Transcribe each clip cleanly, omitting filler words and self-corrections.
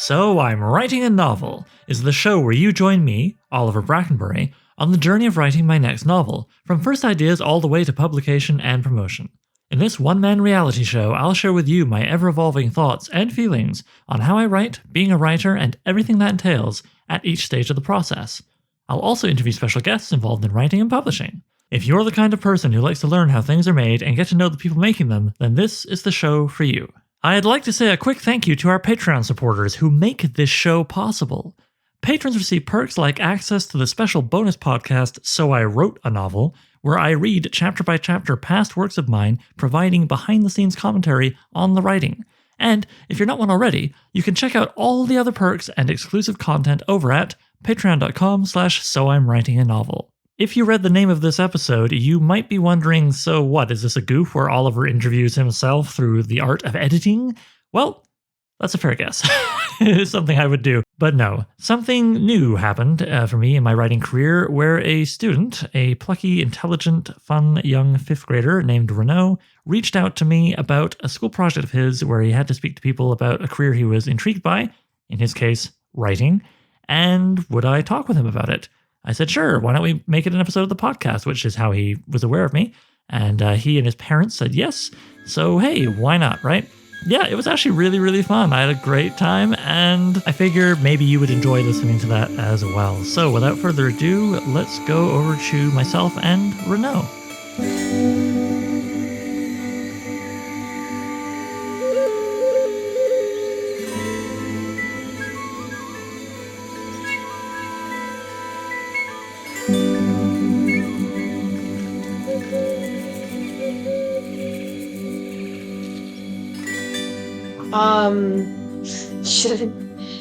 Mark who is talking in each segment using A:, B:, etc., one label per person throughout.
A: So I'm Writing a Novel is the show where you join me, Oliver Brackenbury, on the journey of writing my next novel, from first ideas all the way to publication and promotion. In this one-man reality show, I'll share with you my ever-evolving thoughts and feelings on how I write, being a writer, and everything that entails at each stage of the process. I'll also interview special guests involved in writing and publishing. If you're the kind of person who likes to learn how things are made and get to know the people making them, then this is the show for you. I'd like to say a quick thank you to our Patreon supporters who make this show possible. Patrons receive perks like access to the special bonus podcast So I Wrote a Novel, where I read chapter by chapter past works of mine, providing behind-the-scenes commentary on the writing. And if you're not one already, you can check out all the other perks and exclusive content over at patreon.com/soimwritinganovel. If you read the name of this episode, you might be wondering, so what, is this a goof where Oliver interviews himself through the art of editing? Well, that's a fair guess. It's something I would do. But no, something new happened for me in my writing career where a student, a plucky, intelligent, fun young fifth grader named Renaud, reached out to me about a school project of his where he had to speak to people about a career he was intrigued by, in his case, writing, and would I talk with him about it? I said, sure, why don't we make it an episode of the podcast, which is how he was aware of me. And he and his parents said yes. So, hey, why not, right? Yeah, it was actually really, really fun. I had a great time, and I figure maybe you would enjoy listening to that as well. So, without further ado, let's go over to myself and Renaud.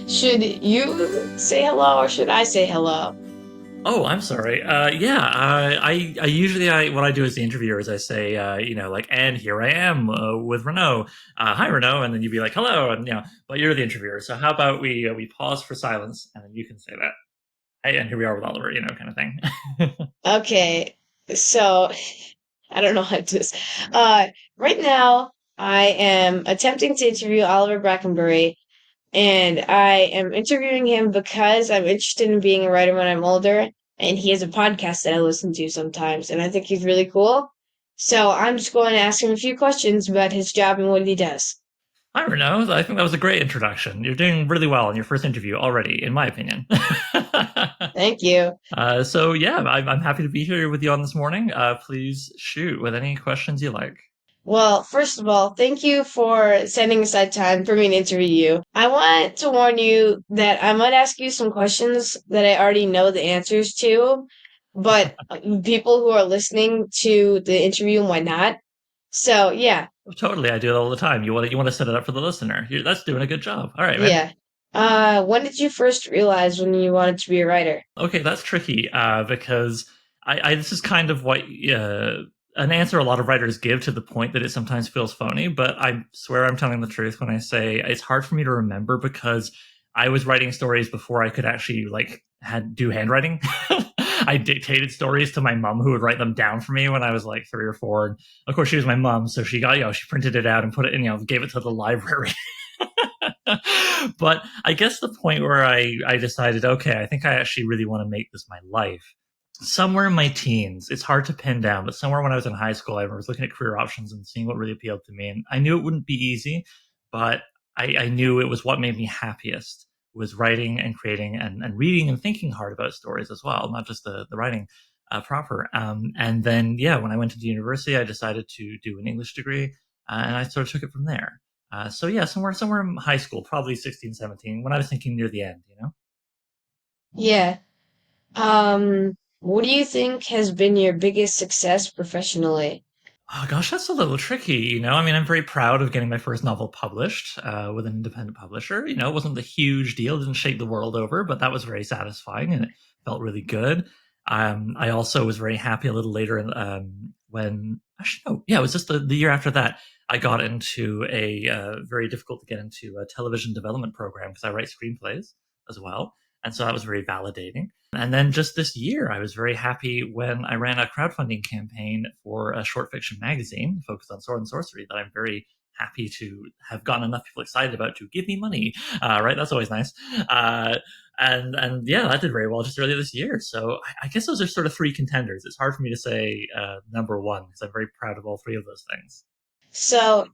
B: Should you say hello or should I say hello?
A: Oh, I'm sorry. I usually what I do as the interviewer is I say, and here I am with Renaud. Hi, Renaud, and then you'd be like, hello, and but you're the interviewer. So how about we pause for silence, and then you can say that. Hey, and here we are with Oliver, kind of thing.
B: Okay, so I don't know how to do this. Right now I am attempting to interview Oliver Brackenbury, and I am interviewing him because I'm interested in being a writer when I'm older, and he has a podcast that I listen to sometimes, and I think he's really cool. So I'm just going to ask him a few questions about his job and what he does.
A: I don't know. I think that was a great introduction. You're doing really well in your first interview already, in my opinion.
B: Thank you.
A: I'm happy to be here with you on this morning. Please shoot with any questions you like.
B: Well, first of all, thank you for setting aside time for me to interview you. I want to warn you that I might ask you some questions that I already know the answers to, but people who are listening to the interview might not. So, yeah.
A: Totally, I do it all the time. You want to set it up for the listener. That's doing a good job. All right, man.
B: Yeah. When did you first realize when you wanted to be a writer?
A: Okay, that's tricky because I this is kind of what an answer a lot of writers give to the point that it sometimes feels phony, but I swear I'm telling the truth when I say it's hard for me to remember because I was writing stories before I could actually do handwriting. I dictated stories to my mom who would write them down for me when I was like 3 or 4. And of course she was my mom, so she got, she printed it out and put it in, gave it to the library. But I guess the point where I decided, okay, I think I actually really want to make this my life. Somewhere in my teens, it's hard to pin down, but somewhere when I was in high school, I was looking at career options and seeing what really appealed to me. And I knew it wouldn't be easy, but I knew it was what made me happiest, was writing and creating and reading and thinking hard about stories as well, not just the writing proper. And then, when I went to the university, I decided to do an English degree, and I sort of took it from there. Somewhere in high school, probably 16, 17, when I was thinking near the end,
B: Yeah. What do you think has been your biggest success professionally?
A: Oh gosh, that's a little tricky, I mean, I'm very proud of getting my first novel published with an independent publisher. It wasn't the huge deal, it didn't shake the world over, but that was very satisfying and it felt really good. I also was very happy a little later when, actually, no, yeah, it was just the year after that, I got into a very difficult to get into a television development program because I write screenplays as well. And so that was very validating. And then just this year, I was very happy when I ran a crowdfunding campaign for a short fiction magazine focused on sword and sorcery that I'm very happy to have gotten enough people excited about to give me money. Right, that's always nice. And yeah, that did very well just earlier this year. So I guess those are sort of three contenders. It's hard for me to say number one because I'm very proud of all three of those things.
B: So,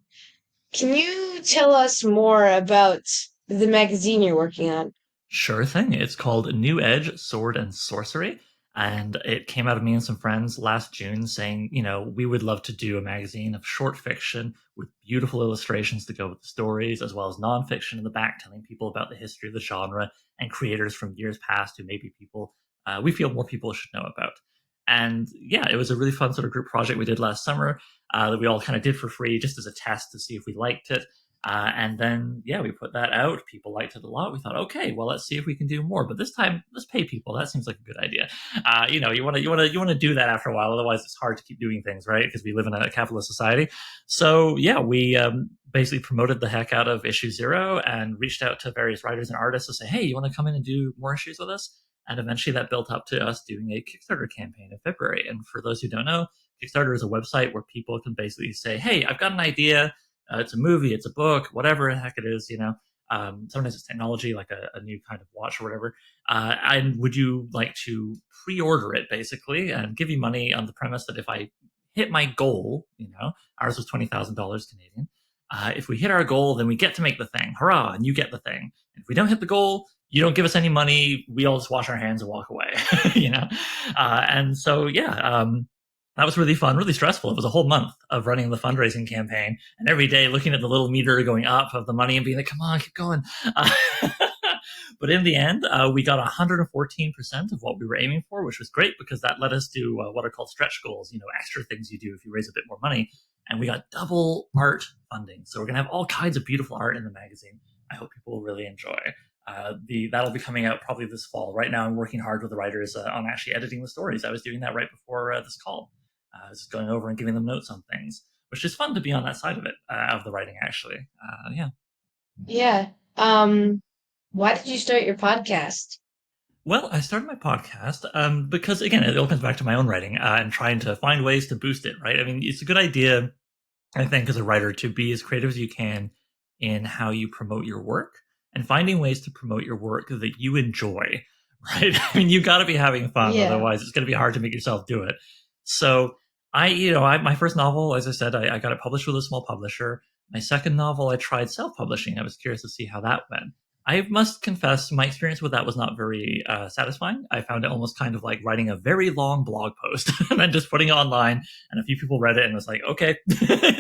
B: can you tell us more about the magazine you're working on?
A: Sure thing. It's called New Edge Sword and Sorcery. And it came out of me and some friends last June saying, we would love to do a magazine of short fiction with beautiful illustrations to go with the stories, as well as nonfiction in the back, telling people about the history of the genre and creators from years past who maybe people we feel more people should know about. And yeah, it was a really fun sort of group project we did last summer that we all kind of did for free just as a test to see if we liked it. And then, yeah, we put that out. People liked it a lot. We thought, okay, well, let's see if we can do more. But this time, let's pay people. That seems like a good idea. You want to do that after a while. Otherwise, it's hard to keep doing things, right? Because we live in a capitalist society. So, yeah, we basically promoted the heck out of issue 0 and reached out to various writers and artists to say, hey, you want to come in and do more issues with us? And eventually, that built up to us doing a Kickstarter campaign in February. And for those who don't know, Kickstarter is a website where people can basically say, hey, I've got an idea. It's a movie, it's a book, whatever the heck it is. Sometimes it's technology, like a new kind of watch or whatever. And would you like to pre-order it, basically, and give you money on the premise that if I hit my goal, ours was $20,000 Canadian. If we hit our goal, then we get to make the thing. Hurrah! And you get the thing. And if we don't hit the goal, you don't give us any money. We all just wash our hands and walk away. And so yeah. That was really fun, really stressful. It was a whole month of running the fundraising campaign and every day looking at the little meter going up of the money and being like, come on, keep going. But in the end, we got 114% of what we were aiming for, which was great because that let us do what are called stretch goals, extra things you do if you raise a bit more money. And we got double art funding. So we're going to have all kinds of beautiful art in the magazine. I hope people will really enjoy. That'll be coming out probably this fall. Right now, I'm working hard with the writers on actually editing the stories. I was doing that right before this call. I was just going over and giving them notes on things, which is fun to be on that side of it, of the writing, actually. Yeah.
B: Yeah. Why did you start your podcast?
A: Well, I started my podcast because, again, it all comes back to my own writing and trying to find ways to boost it, right? I mean, it's a good idea, I think, as a writer to be as creative as you can in how you promote your work and finding ways to promote your work that you enjoy, right? I mean, you got to be having fun.
B: Yeah.
A: Otherwise, it's going to be hard to make yourself do it. So my first novel, as I said, I got it published with a small publisher. My second novel, I tried self-publishing. I was curious to see how that went. I must confess, my experience with that was not very satisfying. I found it almost kind of like writing a very long blog post and then just putting it online. And a few people read it and was like, okay.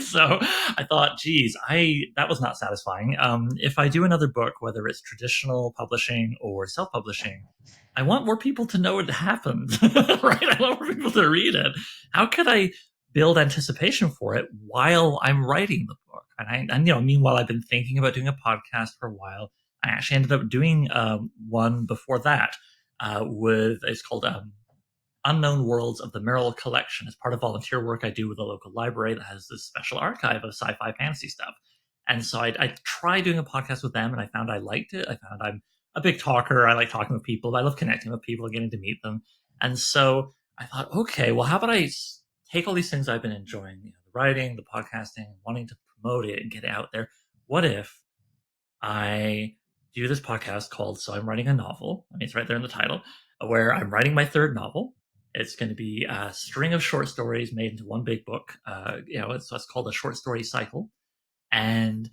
A: So I thought, geez, that was not satisfying. If I do another book, whether it's traditional publishing or self-publishing, I want more people to know it happened, right? I want more people to read it. How could I build anticipation for it while I'm writing the book? And meanwhile, I've been thinking about doing a podcast for a while. I actually ended up doing one before that it's called Unknown Worlds of the Merrill Collection. It's part of volunteer work I do with a local library that has this special archive of sci-fi fantasy stuff. And so I tried doing a podcast with them, and I found I liked it. I found I'm a big talker. I like talking with people. I love connecting with people and getting to meet them. And so I thought, okay, well, how about I take all these things I've been enjoying, the writing, the podcasting, wanting to promote it and get it out there. What if I do this podcast called So I'm Writing a Novel? I mean, it's right there in the title, where I'm writing my third novel. It's going to be a string of short stories made into one big book. It's called a short story cycle. And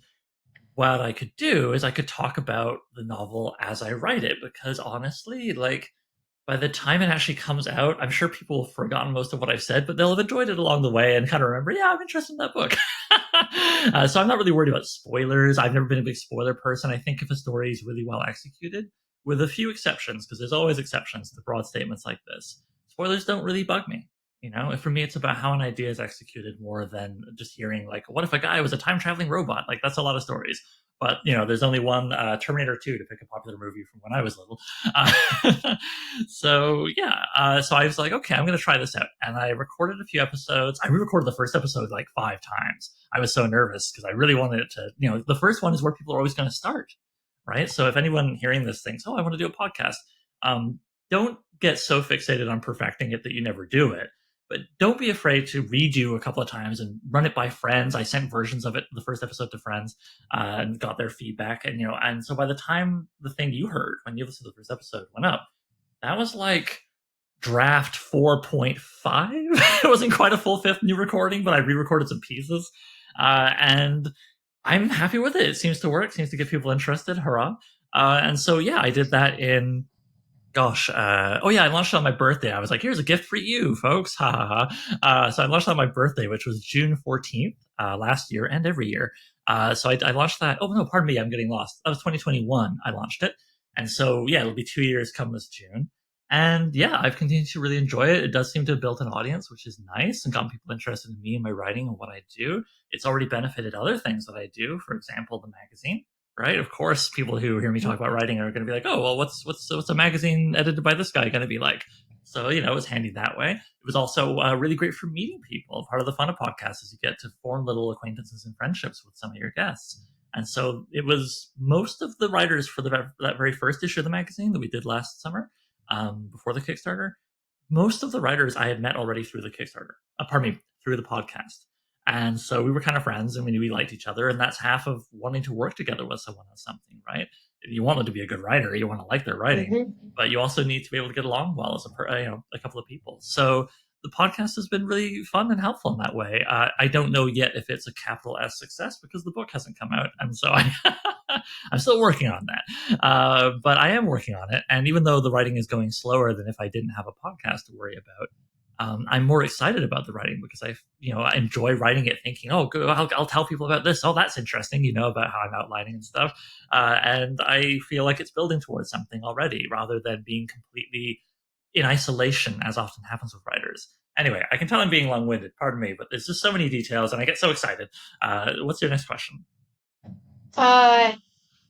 A: what I could do is I could talk about the novel as I write it, because honestly, like, by the time it actually comes out, I'm sure people have forgotten most of what I've said, but they'll have enjoyed it along the way and kind of remember, yeah, I'm interested in that book. So I'm not really worried about spoilers. I've never been a big spoiler person. I think if a story is really well executed, with a few exceptions, because there's always exceptions to broad statements like this, spoilers don't really bug me. For me, it's about how an idea is executed more than just hearing, like, what if a guy was a time traveling robot? Like, that's a lot of stories. But, there's only one Terminator 2 to pick a popular movie from when I was little. So I was like, okay, I'm going to try this out. And I recorded a few episodes. I re-recorded the first episode like 5 times. I was so nervous because I really wanted it to, the first one is where people are always going to start, right? So if anyone hearing this thinks, oh, I want to do a podcast, don't get so fixated on perfecting it that you never do it. But don't be afraid to redo a couple of times and run it by friends. I sent versions of it, the first episode, to friends, and got their feedback. And and so by the time the thing you heard when you listened to the first episode went up, that was like draft 4.5. It wasn't quite a full fifth new recording, but I re-recorded some pieces, and I'm happy with it. It seems to work. Seems to get people interested. Hurrah! And so yeah, I did that in oh yeah, I launched it on my birthday. I was like, here's a gift for you, folks. Ha ha ha. So I launched on my birthday, which was June 14th last year and every year. So I launched that. Oh no, pardon me, I'm getting lost. That was 2021. I launched it, and so yeah, it'll be 2 years come this June. And yeah, I've continued to really enjoy it. It does seem to have built an audience, which is nice, and gotten people interested in me and my writing and what I do. It's already benefited other things that I do. For example, the magazine, right? Of course, people who hear me talk about writing are going to be like, "Oh, well, what's a magazine edited by this guy going to be like?" So it was handy that way. It was also really great for meeting people. Part of the fun of podcasts is you get to form little acquaintances and friendships with some of your guests. And so it was most of the writers for that very first issue of the magazine that we did last summer, before the Kickstarter. Most of the writers I had met already through the Kickstarter. Pardon me, through the podcast. And so we were kind of friends, and we knew we liked each other. And that's half of wanting to work together with someone on something, right? You want them to be a good writer, you want to like their writing,
B: Mm-hmm.
A: but you also need to be able to get along well as a couple of people. So the podcast has been really fun and helpful in that way. I don't know yet if it's a capital S success because the book hasn't come out, and so I'm still working on that. But I am working on it, and even though the writing is going slower than if I didn't have a podcast to worry about, I'm more excited about the writing because I enjoy writing it, thinking, oh, good, I'll tell people about this. Oh, that's interesting, about how I'm outlining and stuff. And I feel like it's building towards something already, rather than being completely in isolation, as often happens with writers. Anyway, I can tell I'm being long-winded. Pardon me, but there's just so many details, and I get so excited. What's your next question?
B: Uh,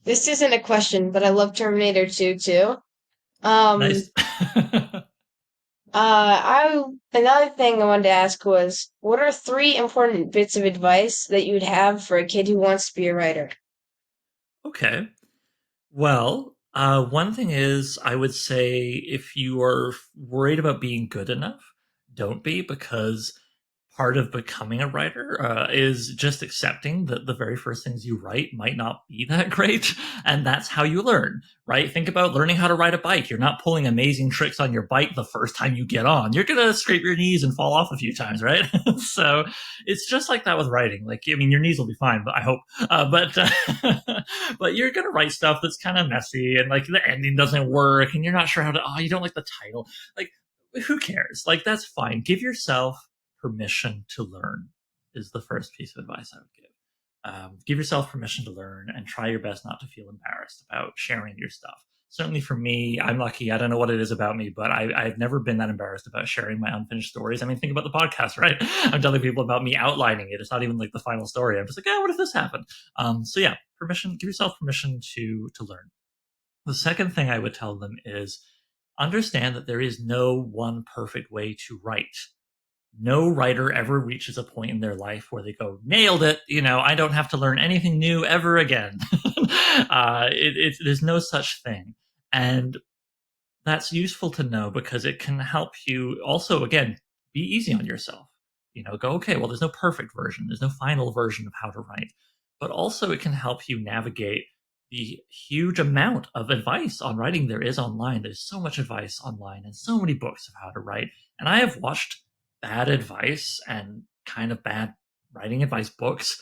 B: this isn't a question, but I love Terminator 2 too. Um,
A: Nice.
B: I another thing I wanted to ask was, what are three important bits of advice that you would have for a kid who wants to be a writer?
A: Okay. Well, one thing is, I would say if you are worried about being good enough, don't be, because part of becoming a writer is just accepting that the very first things you write might not be that great. And that's how you learn, right? Think about learning how to ride a bike. You're not pulling amazing tricks on your bike the first time you get on. You're going to scrape your knees and fall off a few times, right? So it's just like that with writing. Like, I mean, your knees will be fine, but I hope. But you're going to write stuff that's kind of messy, and like the ending doesn't work, and you're not sure how to, you don't like the title. Like, who cares? Like, that's fine. Give yourself permission to learn is the first piece of advice I would give. Give yourself permission to learn, and try your best not to feel embarrassed about sharing your stuff. Certainly for me, I'm lucky. I don't know what it is about me, but I've never been that embarrassed about sharing my unfinished stories. I mean, think about the podcast, right? I'm telling people about me outlining it. It's not even like the final story. I'm just like, what if this happened? So yeah, permission. Give yourself permission to learn. The second thing I would tell them is understand that there is no one perfect way to write. No writer ever reaches a point in their life where they go, nailed it. I don't have to learn anything new ever again. There's no such thing. And that's useful to know because it can help you also, again, be easy on yourself. Go, okay, well, there's no perfect version, there's no final version of how to write. But also, it can help you navigate the huge amount of advice on writing there is online. There's so much advice online and so many books of how to write. And I have watched bad advice and kind of bad writing advice books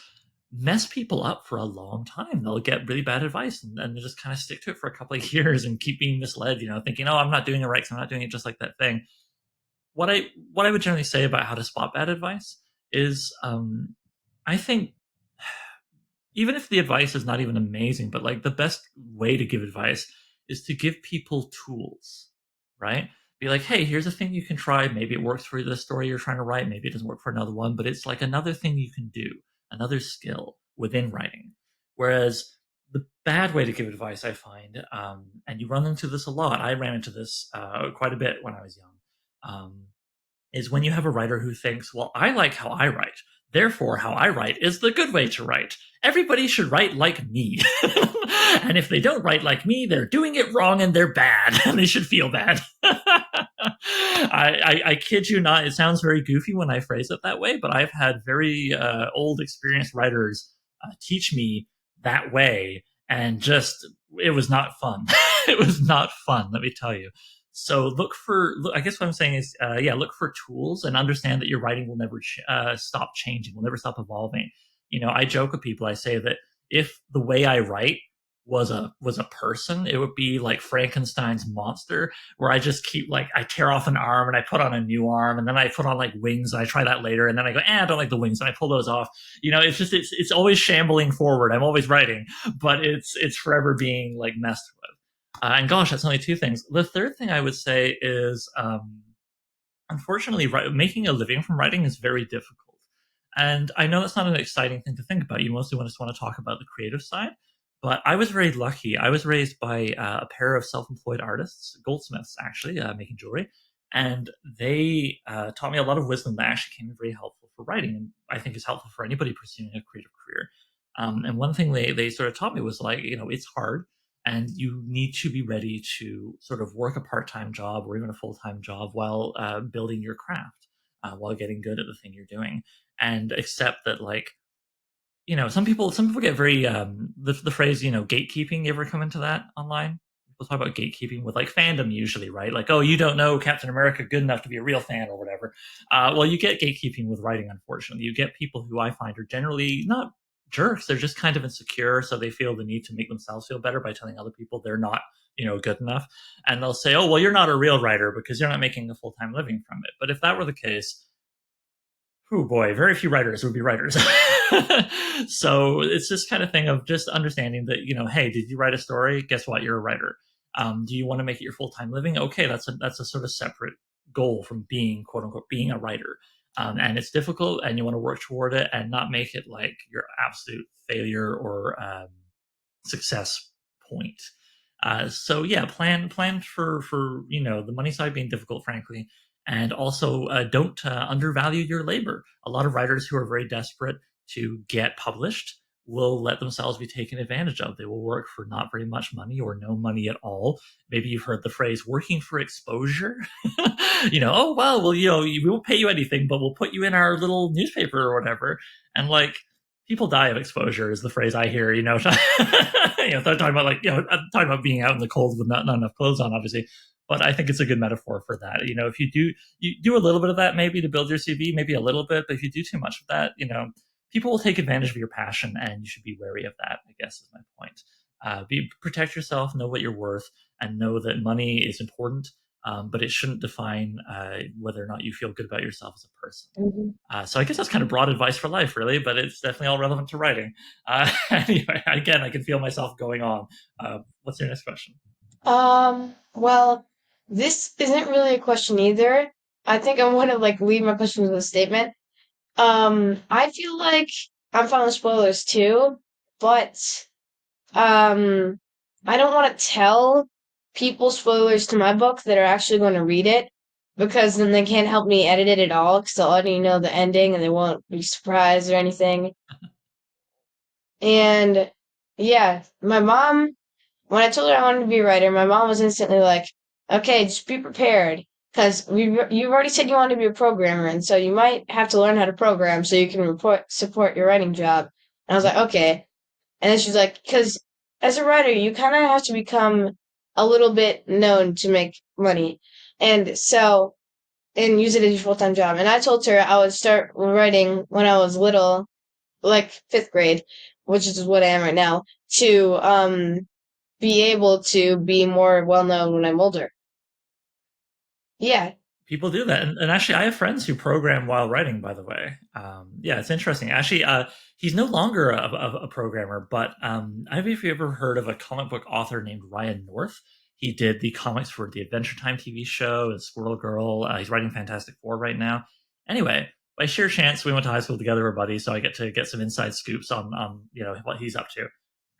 A: mess people up for a long time. They'll get really bad advice, and then they just kind of stick to it for a couple of years and keep being misled, thinking, oh, I'm not doing it right, so I'm not doing it just like that thing. What I would generally say about how to spot bad advice is, I think, even if the advice is not even amazing, but like the best way to give advice is to give people tools, right? Be like, hey, here's a thing you can try. Maybe it works for the story you're trying to write. Maybe it doesn't work for another one, but it's like another thing you can do, another skill within writing. Whereas the bad way to give advice, I find, and you run into this a lot. I ran into this quite a bit when I was young. Is when you have a writer who thinks, well, I like how I write. Therefore, how I write is the good way to write. Everybody should write like me. And if they don't write like me, they're doing it wrong and they're bad, and they should feel bad. I kid you not. It sounds very goofy when I phrase it that way, but I've had very old, experienced writers teach me that way, and just it was not fun. It was not fun, let me tell you. So I guess what I'm saying is, yeah, look for tools and understand that your writing will never stop changing, will never stop evolving. I joke with people. I say that if the way I write was a person, it would be like Frankenstein's monster, where I just keep like I tear off an arm and I put on a new arm, and then I put on like wings and I try that later, and then I go, I don't like the wings, and I pull those off. It's always shambling forward. I'm always writing, but it's forever being like messed with. And gosh, that's only two things. The third thing I would say is, unfortunately, making a living from writing is very difficult. And I know that's not an exciting thing to think about. You mostly just want to talk about the creative side. But I was very lucky. I was raised by a pair of self-employed artists, goldsmiths actually, making jewelry, and they taught me a lot of wisdom that actually came very helpful for writing, and I think is helpful for anybody pursuing a creative career. And one thing they sort of taught me was like, it's hard, and you need to be ready to sort of work a part-time job or even a full-time job while building your craft, while getting good at the thing you're doing, and accept that, like, some people get very the phrase, gatekeeping. You ever come into that online? People talk about gatekeeping with like fandom usually, right? Like, oh, you don't know Captain America good enough to be a real fan or whatever. Well, you get gatekeeping with writing. Unfortunately, you get people who I find are generally not jerks. They're just kind of insecure, so they feel the need to make themselves feel better by telling other people they're not, good enough. And they'll say, oh, well, you're not a real writer because you're not making a full-time living from it. But if that were the case, oh boy, very few writers would be writers. So it's this kind of thing of just understanding that, hey, did you write a story? Guess what? You're a writer. Do you want to make it your full time living? Okay, that's a sort of separate goal from being, quote unquote, being a writer. And it's difficult, and you want to work toward it and not make it like your absolute failure or success point. So yeah, plan for the money side being difficult, frankly, and also don't undervalue your labor. A lot of writers who are very desperate to get published will let themselves be taken advantage of. They will work for not very much money or no money at all. Maybe you've heard the phrase "working for exposure." Oh well, we won't pay you anything, but we'll put you in our little newspaper or whatever. And like, people die of exposure is the phrase I hear. They're talking about, like, I'm talking about being out in the cold with not enough clothes on, obviously. But I think it's a good metaphor for that. If you do a little bit of that maybe to build your CV, maybe a little bit, but if you do too much of that, people will take advantage of your passion, and you should be wary of that, I guess is my point. Protect yourself, know what you're worth, and know that money is important, but it shouldn't define whether or not you feel good about yourself as a person.
B: Mhm.
A: So I guess that's kind of broad advice for life, really, but it's definitely all relevant to writing. Anyway, again, I can feel myself going on. What's your next question?
B: Well, this isn't really a question either. I think I want to like leave my question with a statement. I feel like I'm fine with spoilers too, but um, I don't want to tell people spoilers to my book that are actually going to read it, because then they can't help me edit it at all because they'll already know the ending and they won't be surprised or anything. And yeah, my mom, when I told her I wanted to be a writer, my mom was instantly like, "Okay, just be prepared, because you've already said you want to be a programmer, and so you might have to learn how to program so you can support your writing job." And I was like, "Okay." And then she's like, "Because as a writer, you kind of have to become a little bit known to make money, and so and use it as your full time job." And I told her I would start writing when I was little, like fifth grade, which is what I am right now, to be able to be more well known when I'm older. Yeah.
A: People do that, and actually, I have friends who program while writing. By the way, yeah, it's interesting. Actually, he's no longer a programmer, but I don't know if you ever heard of a comic book author named Ryan North. He did the comics for the Adventure Time TV show and Squirrel Girl. He's writing Fantastic Four right now. Anyway, by sheer chance, we went to high school together, we're buddies, so I get to get some inside scoops on what he's up to.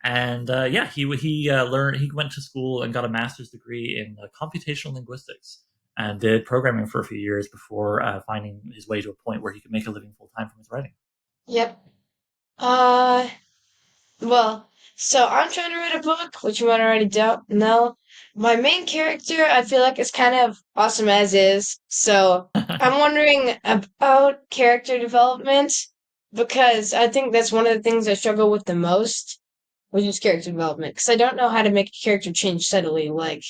A: And yeah, he went to school and got a master's degree in computational linguistics, and did programming for a few years before finding his way to a point where he could make a living full time from his writing.
B: Yep. Uh, well, so I'm trying to write a book, which you might already don't know. My main character, I feel like, is kind of awesome as is. So I'm wondering about character development because I think that's one of the things I struggle with the most, which is character development. Because I don't know how to make a character change subtly. Like,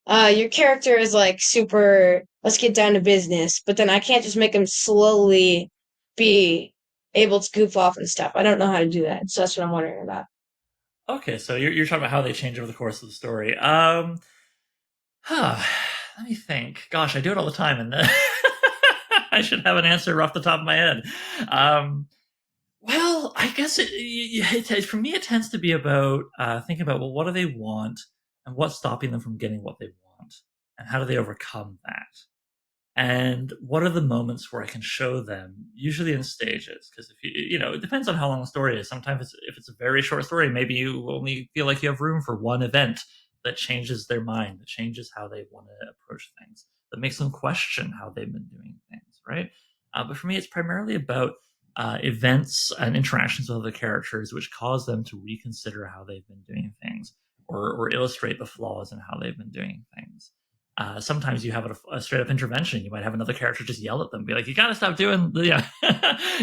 B: your character is like super, let's get down to business, but then I can't just make him slowly be able to goof off and stuff. I don't know how to do that. So that's what I'm wondering about.
A: Okay, so you're talking about how they change over the course of the story. Huh, let me think. Gosh, I do it all the time, and I should have an answer off the top of my head. Um, well, I guess for me it tends to be about thinking about, well, what do they want, and what's stopping them from getting what they want, and how do they overcome that? And what are the moments where I can show them, usually in stages? Because if it depends on how long the story is. Sometimes if it's a very short story, maybe you only feel like you have room for one event that changes their mind, that changes how they want to approach things, that makes them question how they've been doing things, right? But for me, it's primarily about events and interactions with other characters which cause them to reconsider how they've been doing things, or illustrate the flaws in how they've been doing things. Sometimes you have a straight up intervention. You might have another character just yell at them, be like, "You gotta stop doing you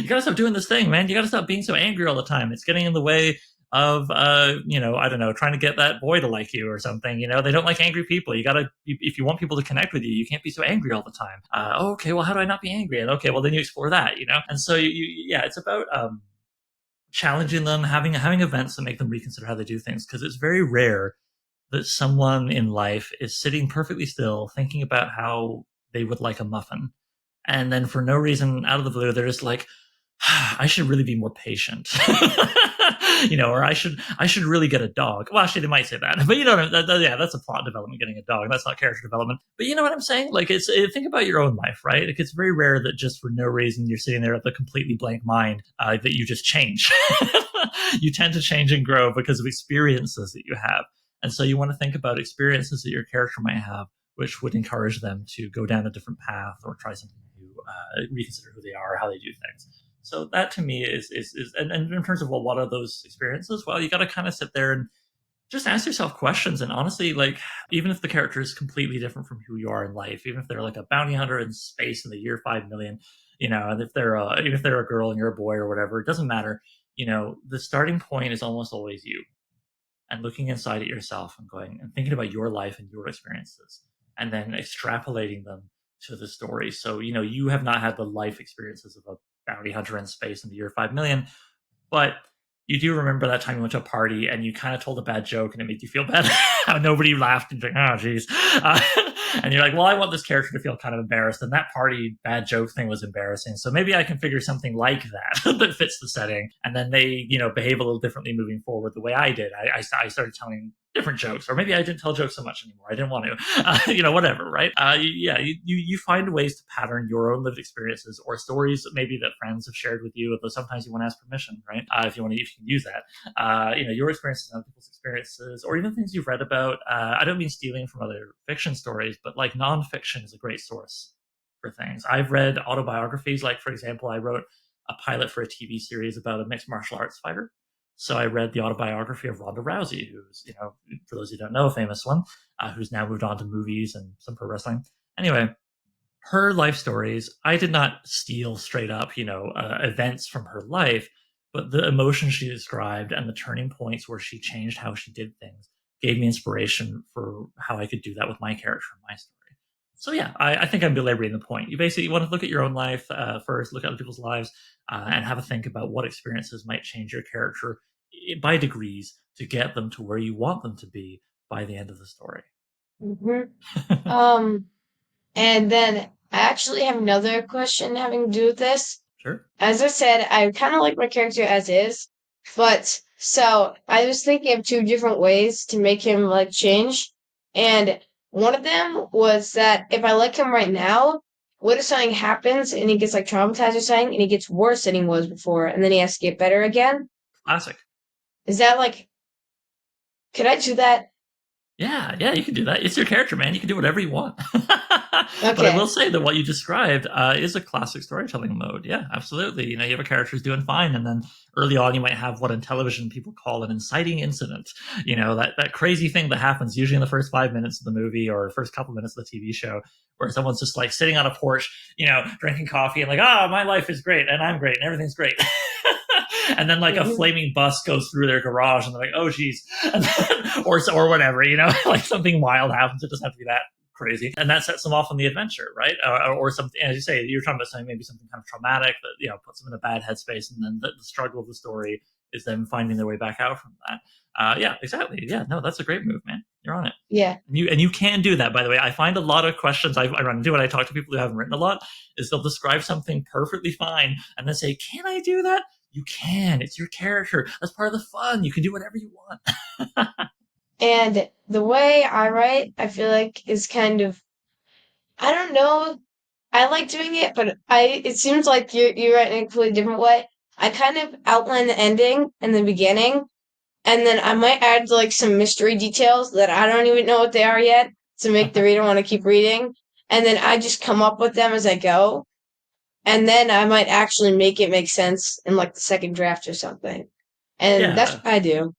A: gotta stop doing this thing, man. You gotta stop being so angry all the time. It's getting in the way of I don't know, trying to get that boy to like you or something. They don't like angry people. You gotta, if you want people to connect with you, you can't be so angry all the time. Okay, well, how do I not be angry? And okay, well, then you explore that. And so yeah, it's about challenging them, having events that make them reconsider how they do things, because it's very rare that someone in life is sitting perfectly still thinking about how they would like a muffin, and then for no reason out of the blue they're just like, I should really be more patient. Or I should really get a dog. Well, actually, they might say that, but yeah, that's a plot development. Getting a dog, that's not character development. But you know what I'm saying? Like, think about your own life, right? Like, it's very rare that just for no reason you're sitting there with a completely blank mind, that you just change. You tend to change and grow because of experiences that you have, and so you want to think about experiences that your character might have, which would encourage them to go down a different path or try something new, reconsider who they are, how they do things. So that to me is and in terms of, well, what are those experiences? Well, you got to kind of sit there and just ask yourself questions. And honestly, like, even if the character is completely different from who you are in life, even if they're like a bounty hunter in space in the year 5 million, and if they're even if they're a girl and you're a boy or whatever, it doesn't matter. The starting point is almost always you, and looking inside at yourself and going and thinking about your life and your experiences, and then extrapolating them to the story. So, you have not had the life experiences of a bounty hunter in space in the year 5 million, but you do remember that time you went to a party and you kind of told a bad joke and it made you feel bad. How nobody laughed and you're like, oh, geez. Uh, and you're like, well, I want this character to feel kind of embarrassed. And that party bad joke thing was embarrassing. So maybe I can figure something like that that fits the setting. And then they, behave a little differently moving forward the way I did. I started telling different jokes, or maybe I didn't tell jokes so much anymore. I didn't want to, whatever, right? You find ways to pattern your own lived experiences or stories maybe that friends have shared with you. Though sometimes you want to ask permission, right? If you want to, if you can use that, your experiences and other people's experiences, or even things you've read about. I don't mean stealing from other fiction stories, but like nonfiction is a great source for things. I've read autobiographies. Like, for example, I wrote a pilot for a TV series about a mixed martial arts fighter. So I read the autobiography of Ronda Rousey, who's, for those who don't know, a famous one, who's now moved on to movies and some pro wrestling. Anyway, her life stories, I did not steal straight up, events from her life, but the emotions she described and the turning points where she changed how she did things gave me inspiration for how I could do that with my character and my story. So yeah, I think I'm belaboring the point. You basically want to look at your own life first, look at other people's lives, and have a think about what experiences might change your character by degrees to get them to where you want them to be by the end of the story.
B: Hmm. Um, and then I actually have another question having to do with this.
A: Sure.
B: As I said, I kind of like my character as is, but so I was thinking of two different ways to make him like change, and one of them was that if I like him right now, what if something happens and he gets like traumatized or something and he gets worse than he was before, and then he has to get better again?
A: Classic.
B: Is that like, could I do that?
A: Yeah, you can do that. It's your character, man. You can do whatever you want. But I will
B: Okay.
A: say that what you described is a classic storytelling mode. Yeah, absolutely. You know, you have a character who's doing fine, and then early on, you might have what in television people call an inciting incident. You know, that crazy thing that happens usually in the first 5 minutes of the movie or first couple minutes of the TV show, where someone's just like sitting on a porch, you know, drinking coffee and like, oh, my life is great, and I'm great, and everything's great. And then like a
B: Mhm.
A: flaming bus goes through their garage, and they're like, "Oh, geez," or whatever, you know, like something wild happens. It doesn't have to be that crazy, and that sets them off on the adventure, right? Or something, as you say, you're talking about something maybe something kind of traumatic that puts them in a bad headspace, and then the struggle of the story is them finding their way back out from that. Yeah, exactly. Yeah, no, that's a great move, man. You're on it.
B: Yeah.
A: And you can do that, by the way. I find a lot of questions I run into when I talk to people who haven't written a lot is they'll describe something perfectly fine and then say, "Can I do that?" You can. It's your character. That's part of the fun. You can do whatever you want.
B: And the way I write, I feel like is kind of, I don't know. I like doing it, but it seems like you write in a completely different way. I kind of outline the ending and the beginning, and then I might add like some mystery details that I don't even know what they are yet to make the reader want to keep reading. And then I just come up with them as I go. And then I might actually make it make sense in like the second draft or something. And that's
A: Yeah.
B: what I do.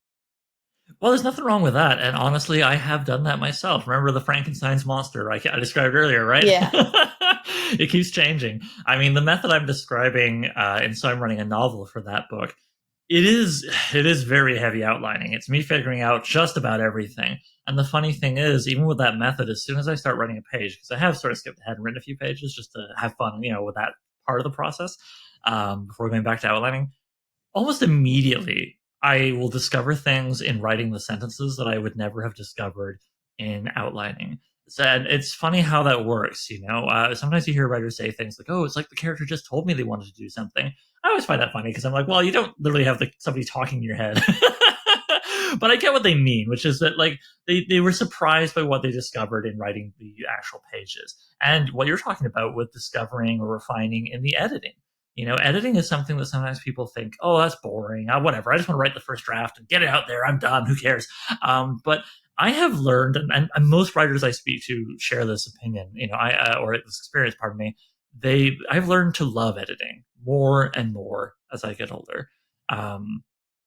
A: Well, there's nothing wrong with that. And honestly, I have done that myself. Remember the Frankenstein's monster I described earlier, right?
B: Yeah.
A: It keeps changing. I mean, the method I'm describing, and so I'm running a novel for that book. It is very heavy outlining. It's me figuring out just about everything. And the funny thing is, even with that method, as soon as I start writing a page, because I have sort of skipped ahead and written a few pages just to have fun, with that part of the process, before going back to outlining, almost immediately I will discover things in writing the sentences that I would never have discovered in outlining. So, and it's funny how that works, sometimes you hear writers say things like, "Oh, it's like the character just told me they wanted to do something." I always find that funny because I'm like, well, you don't literally have somebody talking in your head. But I get what they mean, which is that like they were surprised by what they discovered in writing the actual pages. And what you're talking about with discovering or refining in the editing. Editing is something that sometimes people think, oh, that's boring. Whatever. I just want to write the first draft and get it out there. I'm done. Who cares? But I have learned, and most writers I speak to share this opinion, or this experience, pardon me. I've learned to love editing more and more as I get older. Um,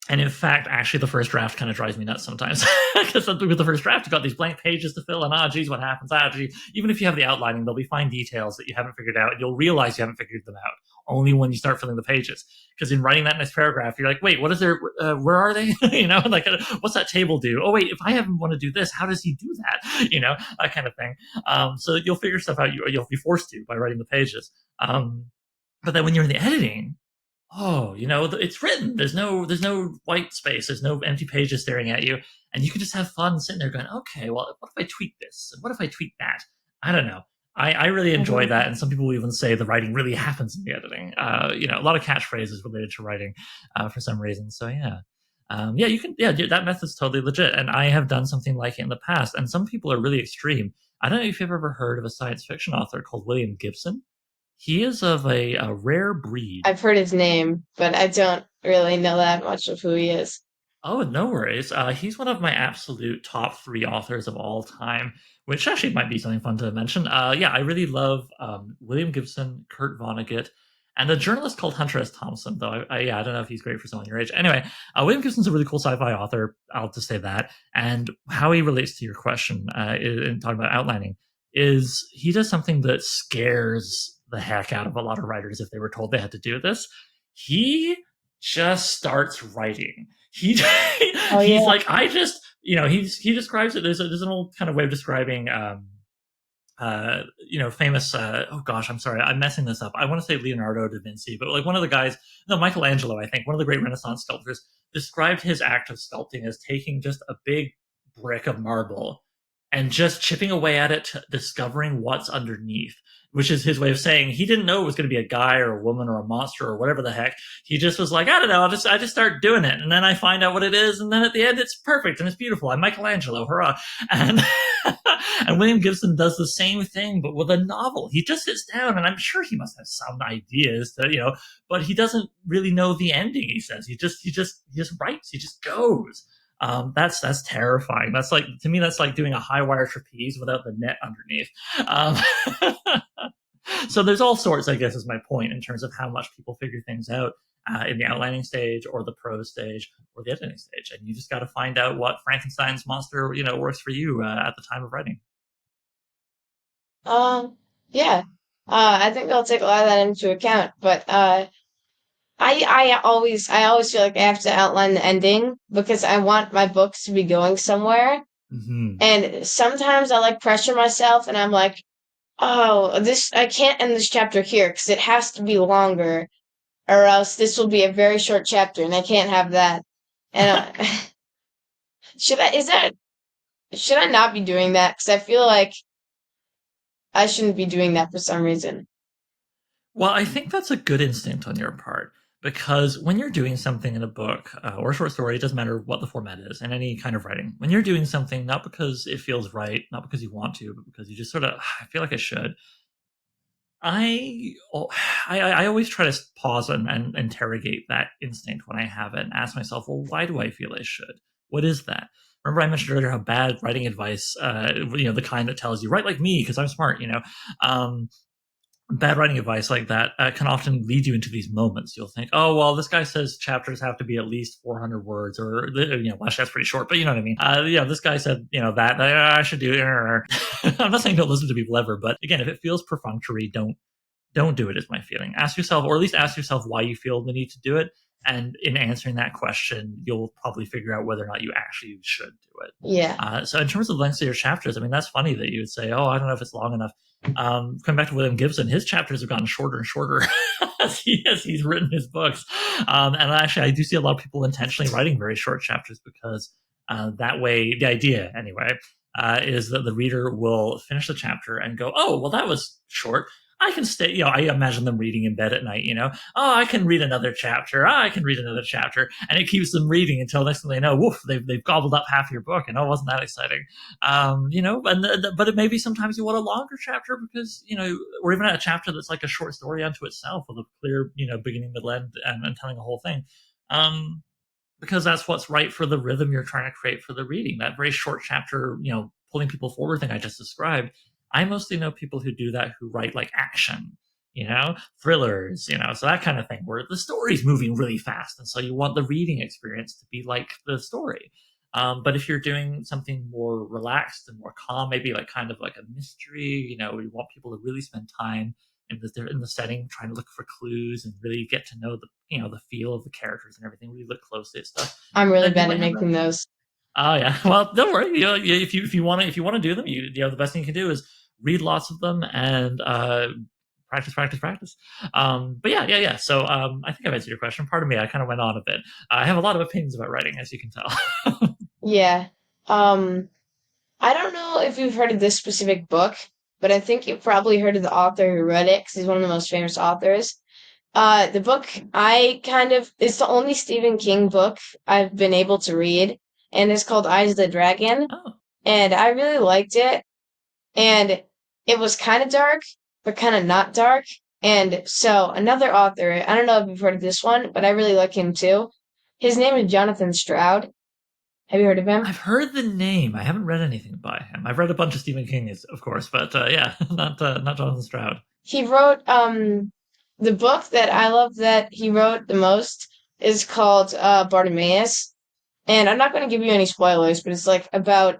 A: and in fact, actually, the first draft kind of drives me nuts sometimes because with the first draft, you've got these blank pages to fill, and geez, what happens? Geez. Even if you have the outlining, there'll be fine details that you haven't figured out, and you'll realize you haven't figured them out only when you start filling the pages. Because in writing that next paragraph, you're like, wait, what is there? Where are they? Like, what's that table do? Oh, wait, if I haven't want to do this, how does he do that? That kind of thing. So you'll figure stuff out. You'll be forced to by writing the pages. But then when you're in the editing, oh, it's written. There's no white space. There's no empty pages staring at you, and you can just have fun sitting there going, okay, well, what if I tweak this? And what if I tweak that? I don't know. I really enjoy
B: Mhm.
A: that, and some people will even say the writing really happens in the editing. A lot of catchphrases related to writing, for some reason. So yeah. Yeah, you can. Yeah, that method's totally legit, and I have done something like it in the past. And some people are really extreme. I don't know if you've ever heard of a science fiction author called William Gibson. He is of a rare breed.
B: I've heard his name, but I don't really know that much of who he is.
A: Oh, no worries. He's one of my absolute top three authors of all time, which actually might be something fun to mention. Yeah, I really love William Gibson, Kurt Vonnegut, and a journalist called Hunter S. Thompson. Though yeah, I don't know if he's great for someone your age. Anyway, William Gibson's a really cool sci-fi author. I'll just say that. And how he relates to your question in talking about outlining is he does something that scares the heck out of a lot of writers if they were told they had to do this. He just starts writing. He
B: Oh
A: he's
B: yeah.
A: like, I just, he describes it. There's an old kind of way of describing famous oh gosh, I'm sorry, I'm messing this up. I want to say Leonardo da Vinci, but like one of the guys, no, Michelangelo, I think, one of the great Renaissance sculptors, described his act of sculpting as taking just a big brick of marble and just chipping away at it, discovering what's underneath, which is his way of saying he didn't know it was going to be a guy or a woman or a monster or whatever the heck. He just was like, I don't know, I just start doing it, and then I find out what it is, and then at the end it's perfect and it's beautiful. I'm Michelangelo, hurrah! And and William Gibson does the same thing, but with a novel. He just sits down, and I'm sure he must have some ideas but he doesn't really know the ending. He says he just writes. He just goes. That's terrifying. That's like, to me, that's like doing a high wire trapeze without the net underneath. So there's all sorts, I guess, is my point in terms of how much people figure things out in the outlining stage or the prose stage or the editing stage, and you just got to find out what Frankenstein's monster works for you at the time of writing.
B: Um, yeah. I think I'll take a lot of that into account, but I always feel like I have to outline the ending because I want my books to be going somewhere.
A: Mm-hmm.
B: And sometimes I like pressure myself and I'm like, oh, this I can't end this chapter here because it has to be longer or else this will be a very short chapter and I can't have that. And should I is that should I not be doing that? Because I feel like I shouldn't be doing that for some reason.
A: Well, I think that's a good instinct on your part because when you're doing something in a book or a short story, it doesn't matter what the format is in any kind of writing. When you're doing something, not because it feels right, not because you want to, but because you just sort of, I feel like I should. I, oh, I always try to pause and interrogate that instinct when I have it and ask myself, well, why do I feel I should? What is that? Remember, I mentioned earlier how bad writing advice, the kind that tells you write like me because I'm smart, um, bad writing advice like that can often lead you into these moments. You'll think, oh, well, this guy says chapters have to be at least 400 words, or well, actually, that's pretty short, but you know what I mean. This guy said, that I should do. I'm not saying don't listen to people ever, but again, if it feels perfunctory, don't do it. Is my feeling. Ask yourself, or at least ask yourself, why you feel the need to do it. And in answering that question, you'll probably figure out whether or not you actually should do it.
B: Yeah.
A: So in terms of the lengths of your chapters, I mean, that's funny that you would say, oh, I don't know if it's long enough. Coming back to William Gibson, his chapters have gotten shorter and shorter as he's written his books. And actually, I do see a lot of people intentionally writing very short chapters because that way, the idea anyway, is that the reader will finish the chapter and go, oh, well, that was short. I can stay, I imagine them reading in bed at night, oh, I can read another chapter. Oh, I can read another chapter. And it keeps them reading until next thing they know, woof, they've gobbled up half your book. And oh, wasn't that exciting? But it may be sometimes you want a longer chapter because, or even a chapter that's like a short story unto itself with a clear, beginning, middle, end, and telling a whole thing. Because that's what's right for the rhythm you're trying to create for the reading. That very short chapter, pulling people forward thing I just described. I mostly know people who do that who write like action, thrillers, so that kind of thing where the story's moving really fast. And so you want the reading experience to be like the story. But if you're doing something more relaxed and more calm, maybe like kind of like a mystery, you want people to really spend time in the setting, trying to look for clues and really get to know the feel of the characters and everything. Really look closely at stuff.
B: I'm really
A: Then you
B: bad at
A: might have that.
B: making those.
A: Oh yeah. Well, don't worry. If you want to do them, the best thing you can do is read lots of them and practice, practice, practice. But yeah. So I think I've answered your question. Pardon me, I kind of went on a bit. I have a lot of opinions about writing, as you can tell.
B: Yeah. Um, I don't know if you've heard of this specific book, but I think you've probably heard of the author who wrote it because he's one of the most famous authors. The book it's the only Stephen King book I've been able to read, and it's called Eyes of the Dragon,
A: Oh,
B: and I really liked it, and it was kind of dark, but kind of not dark. And so another author, I don't know if you've heard of this one, but I really like him too. His name is Jonathan Stroud. Have you heard of him?
A: I've heard the name. I haven't read anything by him. I've read a bunch of Stephen King, of course, but yeah, not Jonathan Stroud.
B: He wrote the book that I love that he wrote the most is called Bartimaeus. And I'm not going to give you any spoilers, but it's like about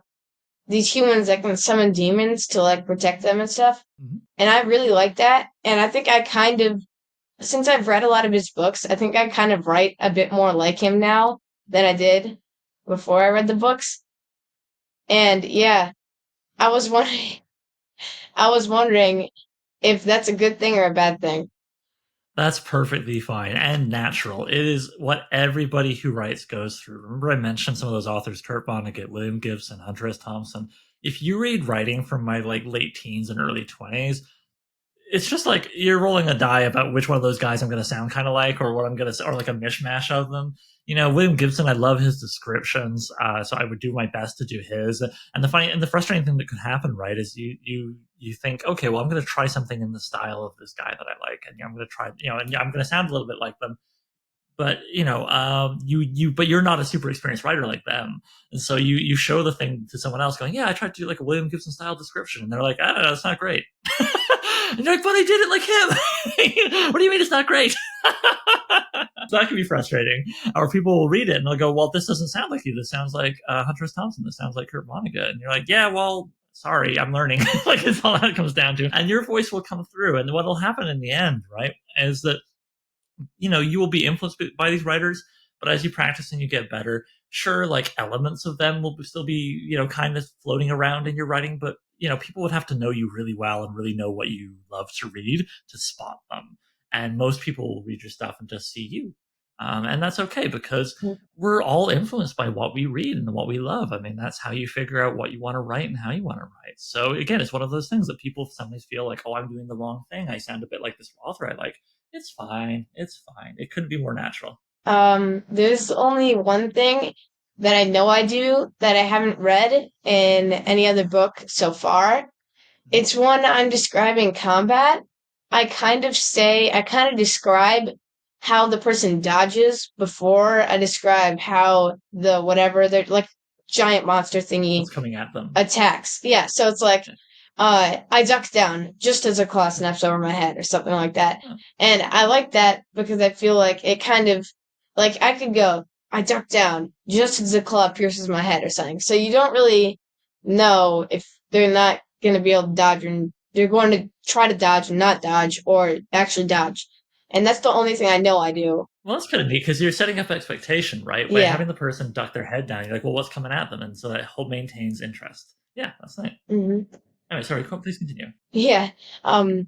B: these humans that can summon demons to like protect them and stuff.
A: Mm-hmm.
B: And I really like that. And I think I kind of, since I've read a lot of his books, I think I kind of write a bit more like him now than I did before I read the books. And yeah, I was wondering, I was wondering if that's a good thing or a bad thing.
A: That's perfectly fine and natural. It is what everybody who writes goes through. Remember, I mentioned some of those authors: Kurt Vonnegut, William Gibson, Hunter S. Thompson. If you read writing from my like late teens and early 20s, it's just like you're rolling a die about which one of those guys I'm going to sound kind of like, or what I'm going to, or like a mishmash of them. William Gibson, I love his descriptions, so I would do my best to do his. And the frustrating thing that could happen, right, is you think, okay, well, I'm going to try something in the style of this guy that I like, and I'm going to try, and I'm going to sound a little bit like them, but but you're not a super experienced writer like them, and so you show the thing to someone else, going, "Yeah, I tried to do like a William Gibson style description," and they're like, "I don't know, it's not great." And you're like, "But I did it like him." What do you mean it's not great? So that can be frustrating. Or people will read it and they'll go, "Well, this doesn't sound like you. This sounds like Hunter S. Thompson. This sounds like Kurt Vonnegut." And you're like, "Yeah, well, sorry, I'm learning." Like it's all that comes down to. And your voice will come through. And what will happen in the end, right, is that you will be influenced by these writers, but as you practice and you get better, sure, like elements of them will still be kind of floating around in your writing, but people would have to know you really well and really know what you love to read to spot them. And most people will read your stuff and just see you, and that's okay, because we're all influenced by what we read and what we love. I mean, that's how you figure out what you want to write and how you want to write. So again, it's one of those things that people sometimes feel like, "Oh, I'm doing the wrong thing. I sound a bit like this author I like." It's fine. It's fine. It couldn't be more natural.
B: There's only one thing that I know I do that I haven't read in any other book so far. It's when I'm describing combat. I kind of describe how the person dodges before I describe how the whatever they're like giant monster thingy
A: What's coming at them?
B: attacks. Yeah, so it's like
A: Okay.
B: I duck down just as a claw snaps over my head or something like that.
A: Yeah.
B: And I like that because I feel like it kind of like I could go, I duck down just as the claw pierces my head or something. So you don't really know if they're not going to be able to dodge or they're going to try to dodge and not dodge or actually dodge. And that's the only thing I know I do.
A: Well, that's kind of neat because you're setting up expectation, right? By
B: Yeah.
A: having the person duck their head down, you're like, "Well, what's coming at them?" And so that whole maintains interest. Yeah, that's nice.
B: Hmm.
A: Anyway, sorry. Please continue.
B: Yeah. Um,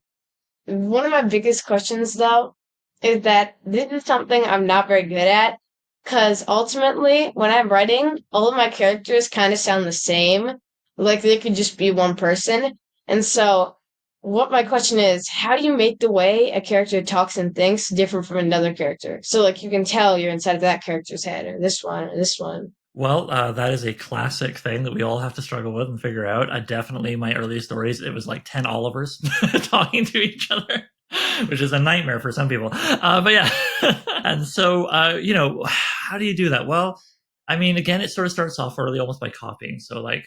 B: One of my biggest questions, though, is that this is something I'm not very good at. Because ultimately, when I'm writing, all of my characters kind of sound the same. Like they could just be one person. And so, what my question is, how do you make the way a character talks and thinks different from another character? So, like, you can tell you're inside of that character's head, or this one, or this one.
A: Well, that is a classic thing that we all have to struggle with and figure out. Definitely, my early stories, it was like 10 Olivers talking to each other, which is a nightmare for some people. But yeah. And so, how do you do that? Well, I mean, again, it sort of starts off early almost by copying. So, like,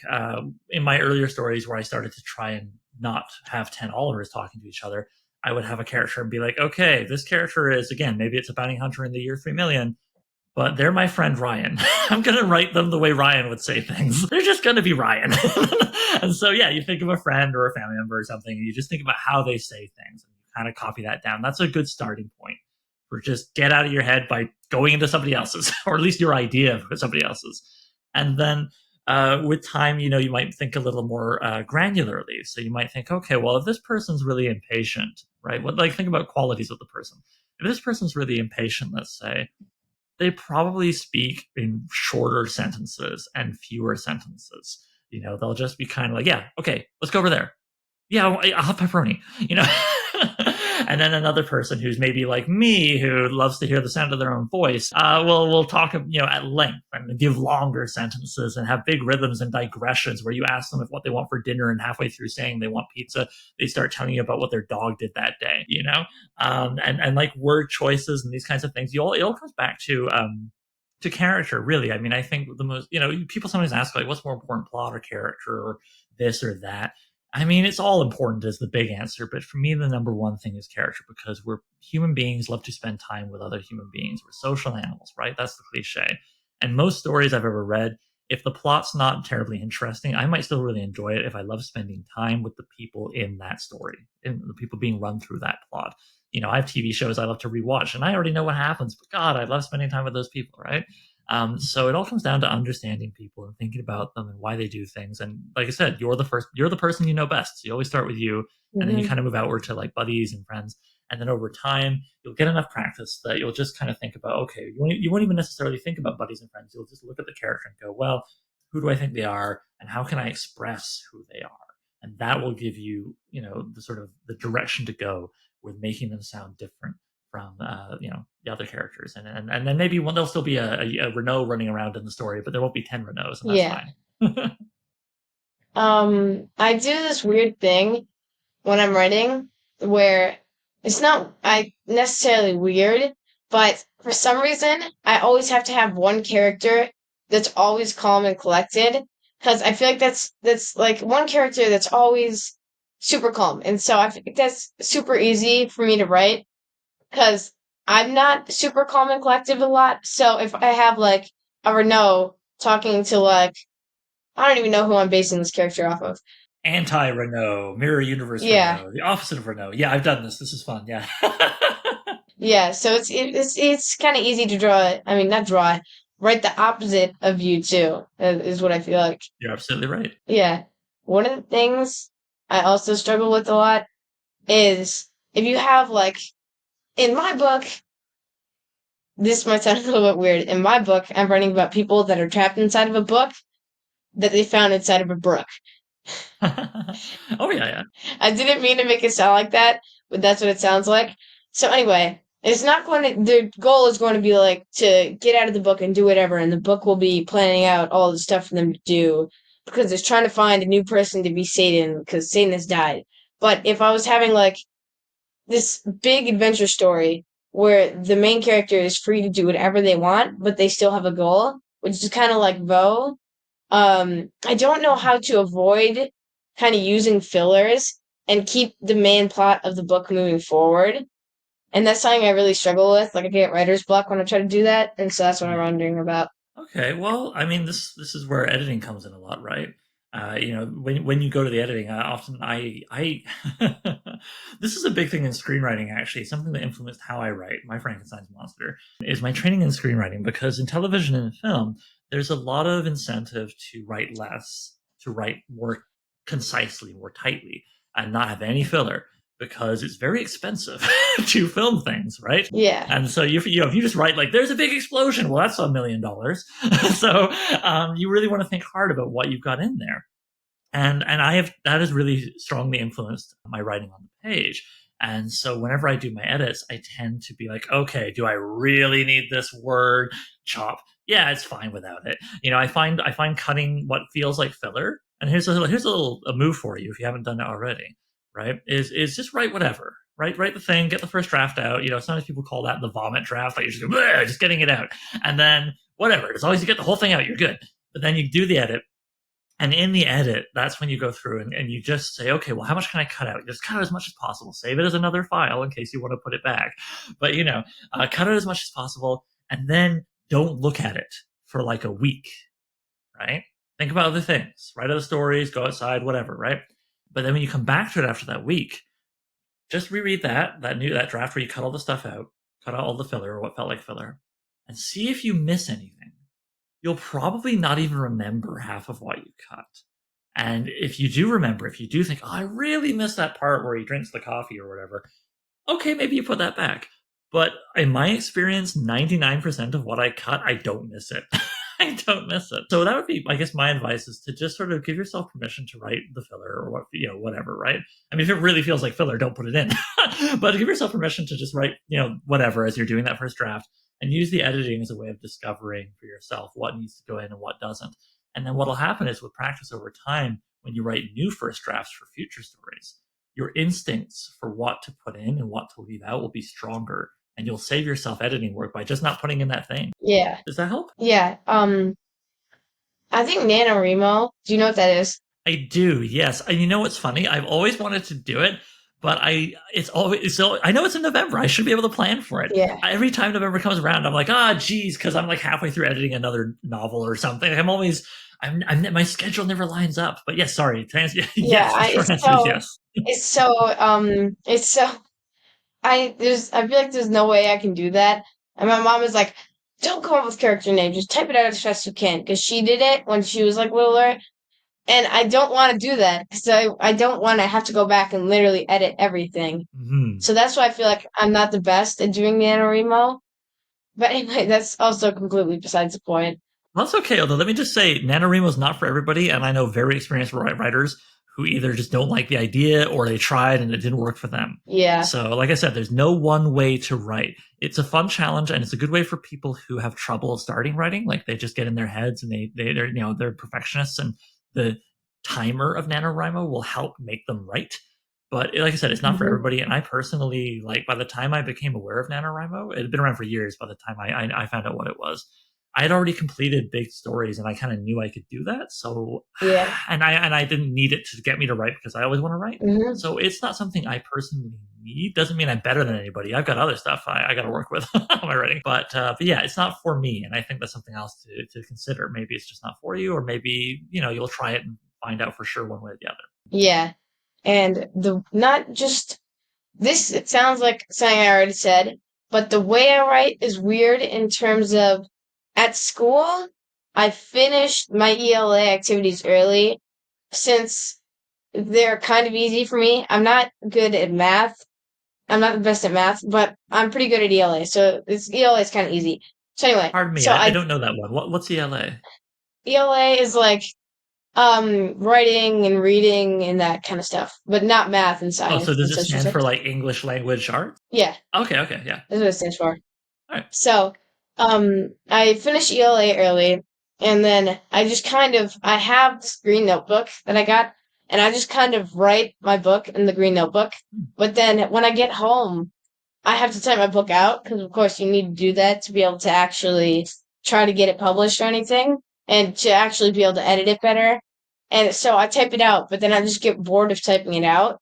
A: in my earlier stories where I started to try and not have 10 Olivers talking to each other, I would have a character and be like, "Okay, this character is, again, maybe it's a bounty hunter in the year 3 million, but they're my friend Ryan." I'm going to write them the way Ryan would say things. They're just going to be Ryan." And so, yeah, you think of a friend or a family member or something, and you just think about how they say things and you kind of copy that down. That's a good starting point for just get out of your head by going into somebody else's, or at least your idea of somebody else's. And then with time, you might think a little more granularly. So you might think, okay, well, if this person's really impatient, right? Think about qualities of the person. If this person's really impatient, let's say, they probably speak in shorter sentences and fewer sentences. They'll just be kind of like, "Yeah, okay, let's go over there. Yeah, I'll have pepperoni." And then another person who's maybe like me, who loves to hear the sound of their own voice, will talk, at length and give longer sentences and have big rhythms and digressions where you ask them if what they want for dinner, and halfway through saying they want pizza, they start telling you about what their dog did that day. And like word choices and these kinds of things. It all comes back to character, really. I mean, I think the most, people sometimes ask, like, what's more important, plot or character, or this or that. I mean, it's all important is the big answer, but for me, the number one thing is character, because we're human beings, love to spend time with other human beings. We're social animals, right? That's the cliche. And most stories I've ever read, if the plot's not terribly interesting, I might still really enjoy it if I love spending time with the people in that story, and the people being run through that plot. I have TV shows I love to rewatch, and I already know what happens, but God, I love spending time with those people, right? So it all comes down to understanding people and thinking about them and why they do things. And like I said, you're the person you know best. So you always start with you, and then you
B: Hmm.
A: kind of move outward to like buddies and friends. And then over time, you'll get enough practice that you'll just kind of think about, okay, you won't even necessarily think about buddies and friends. You'll just look at the character and go, well, who do I think they are, and how can I express who they are? And that will give you, the sort of the direction to go with making them sound different from the other characters. And then maybe there'll still be a Renault running around in the story, but there won't be 10 Renaults, and that's
B: Yeah.
A: fine.
B: I do this weird thing when I'm writing where it's not I necessarily weird. But for some reason, I always have to have one character that's always calm and collected because I feel like that's like one character that's always super calm, and so I think that's super easy for me to write because I'm not super calm and collected a lot. So if I have like a Renault talking to like I don't even know who I'm basing this character off of.
A: Anti-Renault, Mirror Universe
B: Yeah,
A: Renault, the opposite of Renault. Yeah, I've done this. This is fun. Yeah.
B: yeah. So it's kind of easy to draw. I mean, not draw. Write the opposite of you too is what I feel like.
A: You're absolutely right.
B: Yeah. One of the things I also struggle with a lot is if you have like in my book, this might sound a little bit weird. In my book, I'm writing about people that are trapped inside of a book that they found inside of a brook.
A: Oh, yeah,
B: I didn't mean to make it sound like that, but that's what it sounds like. So anyway, it's not going to, the goal is going to be like to get out of the book and do whatever, and the book will be planning out all the stuff for them to do because it's trying to find a new person to be Satan because Satan has died. But if I was having like this big adventure story where the main character is free to do whatever they want, but they still have a goal, which is kind of like Vo. I don't know how to avoid kind of using fillers and keep the main plot of the book moving forward. And that's something I really struggle with. Like I get writer's block when I try to do that, and so that's what I'm
A: yeah.
B: wondering about.
A: Okay, well, I mean, this is where editing comes in a lot, right? When you go to the editing, often I this is a big thing in screenwriting. Actually, something that influenced how I write my Frankenstein's monster is my training in screenwriting. Because in television and film, there's a lot of incentive to write less, to write more concisely, more tightly, and not have any filler because it's very expensive to film things, right?
B: Yeah,
A: And so if you just write like there's a big explosion, well that's $1 million. So you really want to think hard about what you've got in there. And I have that has really strongly influenced my writing on the page. And so whenever I do my edits, I tend to be like, okay, do I really need this word chop? Yeah, it's fine without it. I find cutting what feels like filler. And here's a move for you if you haven't done it already, right? Is just write whatever. Write the thing, get the first draft out. Sometimes people call that the vomit draft, like you're just getting it out. And then whatever. As long as you get the whole thing out, you're good. But then you do the edit, and in the edit, that's when you go through and you just say, okay, well, how much can I cut out? Just cut out as much as possible. Save it as another file in case you want to put it back. But, cut out as much as possible and then don't look at it for like a week, right? Think about other things, write other stories, go outside, whatever, right? But then when you come back to it after that week, just reread that draft where you cut all the stuff out, cut out all the filler or what felt like filler, and see if you miss anything. You'll probably not even remember half of what you cut. And if you do remember, if you do think, oh, I really missed that part where he drinks the coffee or whatever, okay, maybe you put that back. But in my experience, 99% of what I cut, I don't miss it. I don't miss it. So that would be, I guess, my advice is to just sort of give yourself permission to write the filler or whatever, right? I mean, if it really feels like filler, don't put it in. But give yourself permission to just write, whatever as you're doing that first draft and use the editing as a way of discovering for yourself what needs to go in and what doesn't. And then what'll happen is with practice over time, when you write new first drafts for future stories, your instincts for what to put in and what to leave out will be stronger. And you'll save yourself editing work by just not putting in that thing.
B: yeah,
A: Does that help?
B: yeah. I think NaNoWriMo. Do you know what that is?
A: I do, yes. And you know what's funny? I've always wanted to do it, but it's always so I know it's in November. I should be able to plan for it.
B: Yeah,
A: Every time November comes around, I'm like, geez, because I'm like halfway through editing another novel or something. I'm my schedule never lines up. But yes, sorry.
B: yeah.
A: Yes, the short answer is yes.
B: It's so I feel like there's no way I can do that. And my mom is like, don't come up with character names, just type it out as fast as you can. Because she did it when she was like littler. And I don't want to do that because I don't want to have to go back and literally edit everything.
A: Hmm.
B: So that's why I feel like I'm not the best at doing NaNoWriMo. But anyway, that's also completely besides the point.
A: Well, that's okay. Although, let me just say, NaNoWriMo is not for everybody, and I know very experienced writers who either just don't like the idea or they tried and it didn't work for them.
B: Yeah.
A: So, like I said, there's no one way to write. It's a fun challenge, and it's a good way for people who have trouble starting writing. Like they just get in their heads and they're perfectionists, and the timer of NaNoWriMo will help make them write. But like I said, it's not for
B: Hmm.
A: everybody. And I personally, like, by the time I became aware of NaNoWriMo, it had been around for years by the time I found out what it was. I had already completed big stories and I kind of knew I could do that. So,
B: Yeah.
A: and I didn't need it to get me to write because I always want to write.
B: Hmm.
A: So it's not something I personally need. Doesn't mean I'm better than anybody. I've got other stuff I got to work with on my writing. But yeah, it's not for me. And I think that's something else to consider. Maybe it's just not for you, or maybe, you'll try it and find out for sure one way or the other.
B: Yeah. And the not just this, it sounds like something I already said, but the way I write is weird in terms of at school, I finished my ELA activities early since they're kind of easy for me. I'm not good at math. I'm not the best at math, but I'm pretty good at ELA. So this ELA is kind of easy. So anyway,
A: Pardon me,
B: so
A: I
B: I
A: don't know that one. What's ELA?
B: ELA is like writing and reading and that kind of stuff, but not math and
A: Oh, so
B: science
A: does
B: and
A: it
B: social
A: stand for
B: studies.
A: like English language arts?
B: Yeah,
A: Okay, okay, yeah.
B: that's what it stands for.
A: All right.
B: So, I finished ELA early, and then I have this green notebook that I got, and I just kind of write my book in the green notebook.
A: Hmm.
B: But then when I get home, I have to type my book out because, of course, you need to do that to be able to actually try to get it published or anything, and to actually be able to edit it better. And so I type it out, but then I just get bored of typing it out,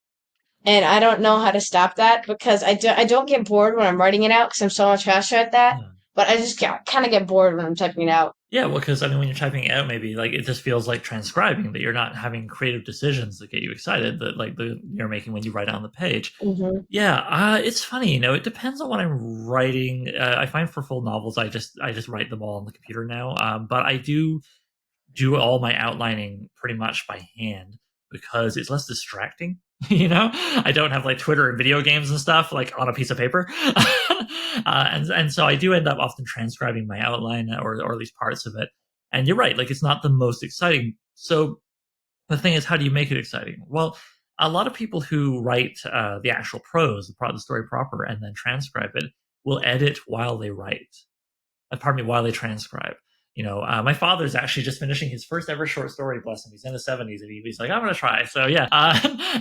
B: and I don't know how to stop that because I don't get bored when I'm writing it out because I'm so much faster at that.
A: Yeah.
B: But I just kind of get bored when I'm typing it out.
A: Yeah, well, because I mean, when you're typing it out, maybe like it just feels like transcribing that you're not having creative decisions that get you excited that like you're making when you write on the page.
B: Hmm.
A: Yeah, it's funny, it depends on what I'm writing. I find for full novels, I just write them all on the computer now. But I do all my outlining pretty much by hand because it's less distracting. I don't have like Twitter and video games and stuff like on a piece of paper, and so I do end up often transcribing my outline or at least parts of it. And you're right, like it's not the most exciting. So the thing is, how do you make it exciting? Well, a lot of people who write the actual prose, the story proper, and then transcribe it will edit while they write. Pardon me, while they transcribe. My father's actually just finishing his first ever short story. Bless him, he's in his 70s, and he's like, "I'm going to try." So yeah,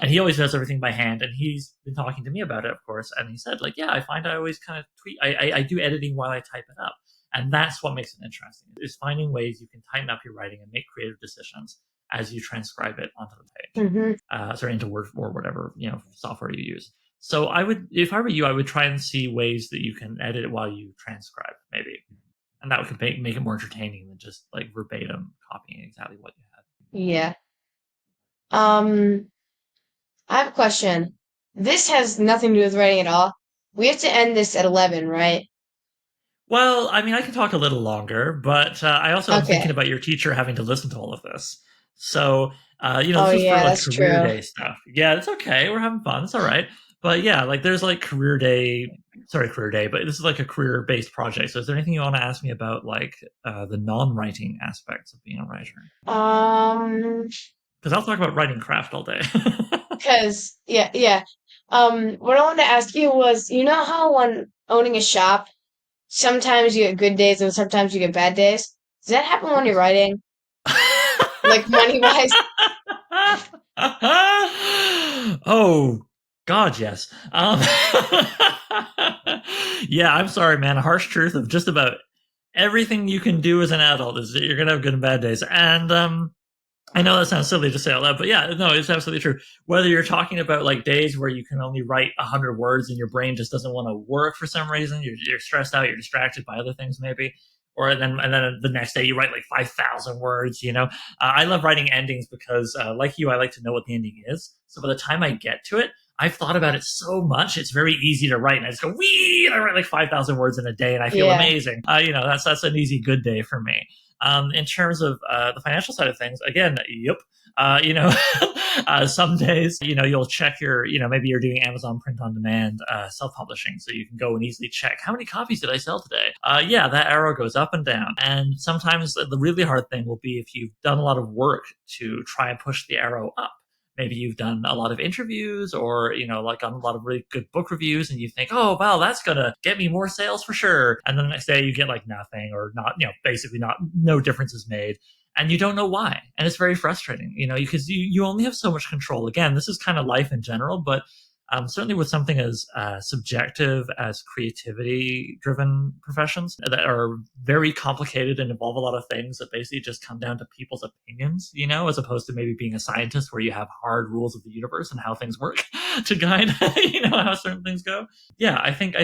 A: and he always does everything by hand. And he's been talking to me about it, of course. And he said, like, yeah, I find I always kind of tweak. I do editing while I type it up, and that's what makes it interesting. Is finding ways you can tighten up your writing and make creative decisions as you transcribe it onto the page,
B: Hmm.
A: sorry, into Word or whatever software you use. So I would, if I were you, I would try and see ways that you can edit it while you transcribe, maybe, and that would make it more entertaining than just like verbatim copying exactly what you had.
B: Yeah. Um, I have a question. This has nothing to do with writing at all. We have to end this at 11, right?
A: Well, I mean, I can talk a little longer, but I also am thinking
B: Okay.
A: about your teacher having to listen to all of this. So,
B: Oh
A: this is for
B: yeah,
A: like
B: that's
A: career
B: true.
A: day stuff. Yeah, it's okay. We're having fun. It's all right. But yeah, like there's like career day. Sorry, career day. But this is like a career based project. So, is there anything you want to ask me about, like the non writing aspects of being a writer?
B: Um,
A: Because I'll talk about writing craft all day.
B: Cause yeah, yeah. What I wanted to ask you was, you know how when owning a shop, sometimes you get good days and sometimes you get bad days? Does that happen
A: Of
B: when you're
A: course.
B: writing? Like money wise?
A: Oh God, yes. Yeah, I'm sorry, man. A harsh truth of just about everything you can do as an adult is that you're gonna have good and bad days. And I know that sounds silly to say out loud, but yeah, no, it's absolutely true. Whether you're talking about like days where you can only write 100 words and your brain just doesn't want to work for some reason, you're stressed out, you're distracted by other things maybe, or then the next day you write like 5,000 words. I love writing endings because, like you, I like to know what the ending is. So by the time I get to it, I've thought about it so much; it's very easy to write, and I just go wee, and I write like 5,000 words in a day, and I feel
B: Yeah.
A: amazing. That's an easy good day for me. In terms of the financial side of things, again, yep. Some days, you'll check maybe you're doing Amazon print on demand, self-publishing, so you can go and easily check how many copies did I sell today. Yeah, that arrow goes up and down. And sometimes the really hard thing will be if you've done a lot of work to try and push the arrow up. Maybe you've done a lot of interviews or, like on a lot of really good book reviews and you think, oh, wow, that's going to get me more sales for sure. And then the next day you get like nothing or not, basically not, no difference is made. and you don't know why, and it's very frustrating, because you only have so much control. Again, this is kind of life in general, but certainly with something as subjective as creativity driven professions that are very complicated and involve a lot of things that basically just come down to people's opinions, as opposed to maybe being a scientist where you have hard rules of the universe and how things work to guide how certain things go. Yeah, I think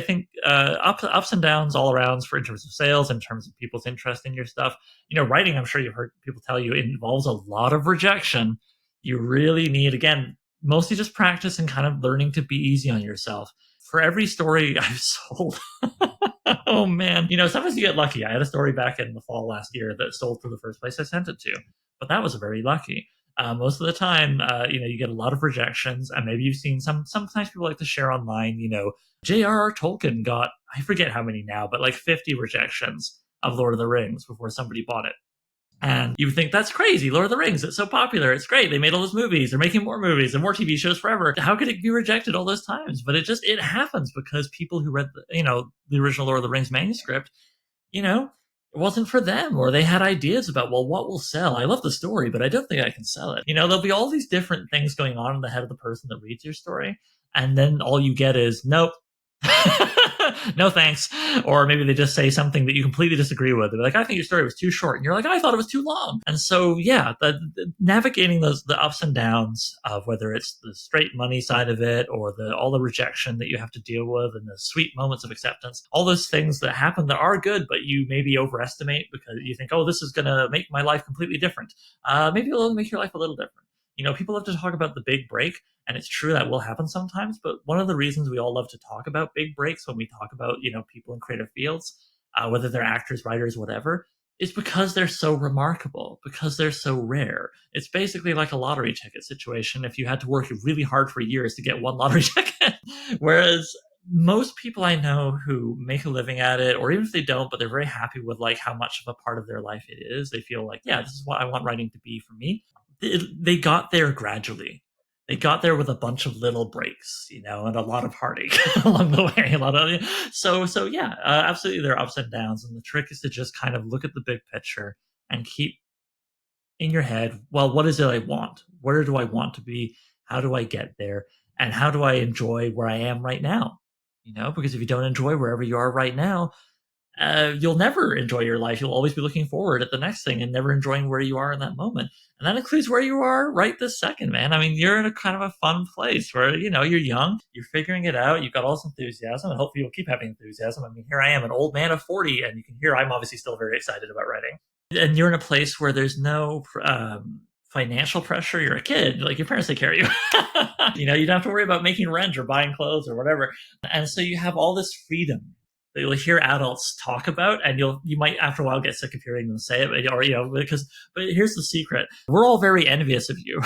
A: ups and downs all around for in terms of sales, in terms of people's interest in your stuff. Writing, I'm sure you've heard people tell you, it involves a lot of rejection. You really need, again, mostly just practice and kind of learning to be easy on yourself. For every story I've sold, oh man, sometimes you get lucky. I had a story back in the fall last year that sold for the first place I sent it to, but that was very lucky. Most of the time, you get a lot of rejections, and maybe you've seen sometimes people like to share online, J.R.R. Tolkien got, I forget how many now, but like 50 rejections of Lord of the Rings before somebody bought it. And you would think that's crazy. Lord of the Rings, it's so popular. It's great. They made all those movies. They're making more movies and more TV shows forever. How could it be rejected all those times? But it happens because people who read the original Lord of the Rings manuscript, it wasn't for them, or they had ideas about, well, what will sell? I love the story, but I don't think I can sell it. There'll be all these different things going on in the head of the person that reads your story. And then all you get is, nope. No thanks. Or maybe they just say something that you completely disagree with. They're like, I think your story was too short. And you're like, I thought it was too long. And so, yeah, the navigating the ups and downs of whether it's the straight money side of it, or all the rejection that you have to deal with, and the sweet moments of acceptance, all those things that happen that are good, but you maybe overestimate because you think, oh, this is going to make my life completely different. Maybe it'll make your life a little different. People love to talk about the big break, and it's true that will happen sometimes. But one of the reasons we all love to talk about big breaks when we talk about, people in creative fields, whether they're actors, writers, whatever, is because they're so remarkable, because they're so rare. It's basically like a lottery ticket situation. If you had to work really hard for years to get one lottery ticket, whereas most people I know who make a living at it, or even if they don't, but they're very happy with like how much of a part of their life it is, they feel like, yeah, this is what I want writing to be for me. They got there gradually. They got there with a bunch of little breaks, and a lot of heartache along the way. So yeah, absolutely, there are ups and downs, and the trick is to just kind of look at the big picture and keep in your head, well, what is it I want? Where do I want to be? How do I get there? And how do I enjoy where I am right now? Because if you don't enjoy wherever you are right now, you'll never enjoy your life. You'll always be looking forward at the next thing and never enjoying where you are in that moment. And that includes where you are right this second, man. I mean, you're in a kind of a fun place where, you're young, you're figuring it out, you've got all this enthusiasm, and hopefully you'll keep having enthusiasm. I mean, here I am, an old man of 40, and you can hear I'm obviously still very excited about writing. And you're in a place where there's no financial pressure. You're a kid, like your parents take care of you. You don't have to worry about making rent or buying clothes or whatever. And so you have all this freedom that you'll hear adults talk about, and you might after a while get sick of hearing them say it, or but here's the secret: we're all very envious of you.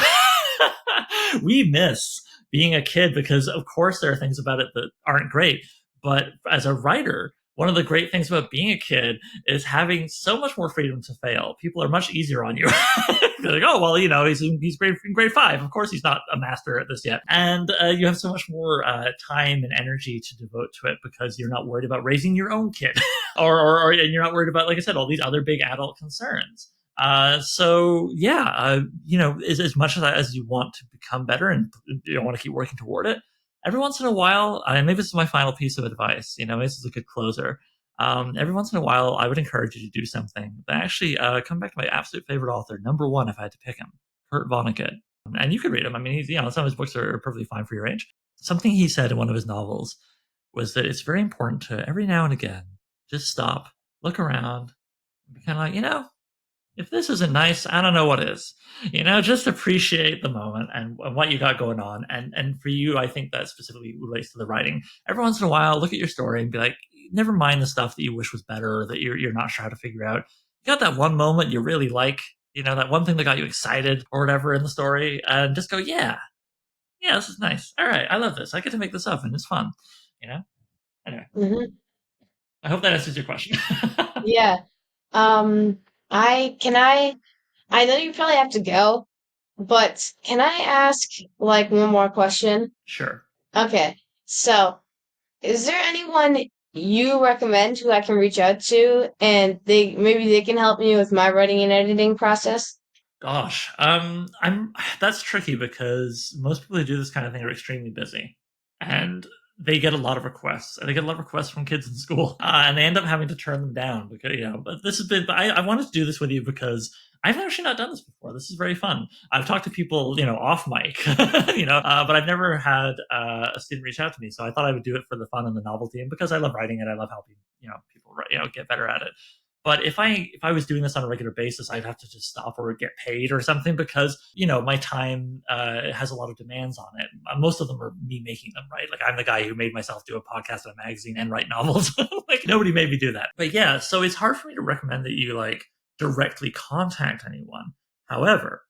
A: We miss being a kid because, of course, there are things about it that aren't great. But as a writer, one of the great things about being a kid is having so much more freedom to fail. People are much easier on you. They're like, oh, well, he's in grade 5. Of course, he's not a master at this yet. And you have so much more time and energy to devote to it because you're not worried about raising your own kid, and you're not worried about, like I said, all these other big adult concerns. So yeah, as much as you want to become better and you want to keep working toward it, every once in a while, and maybe this is my final piece of advice, maybe this is a good closer. Every once in a while, I would encourage you to do something that actually come back to my absolute favorite author, number one, if I had to pick him, Kurt Vonnegut. And you could read him. I mean, he's, some of his books are perfectly fine for your age. Something he said in one of his novels was that it's very important to every now and again just stop, look around, and be kind of like, if this isn't nice, I don't know what is. Just appreciate the moment and what you got going on. And for you, I think that specifically relates to the writing. Every once in a while, look at your story and be like, never mind the stuff that you wish was better or that you're not sure how to figure out. You got that one moment you really like, that one thing that got you excited or whatever in the story, and just go, yeah, this is nice. All right, I love this. I get to make this up and it's fun. Anyway,
B: Mm-hmm.
A: I hope that answers your question.
B: Yeah. Um, I know you probably have to go, but can I ask like one more question?
A: Sure.
B: Okay. So, is there anyone you recommend who I can reach out to, and they can help me with my writing and editing process?
A: Gosh, I'm that's tricky because most people who do this kind of thing are extremely busy, and they get a lot of requests, and they get a lot of requests from kids in school, and they end up having to turn them down because But this has been. But I wanted to do this with you because I've actually not done this before. This is very fun. I've talked to people, off mic, but I've never had a student reach out to me. So I thought I would do it for the fun and the novelty, and because I love writing it, I love helping people, get better at it. But if I was doing this on a regular basis, I'd have to just stop or get paid or something because my time has a lot of demands on it. Most of them are me making them, right. Like I'm the guy who made myself do a podcast on a magazine and write novels. Like nobody made me do that. But yeah, so it's hard for me to recommend that you like directly contact anyone. However,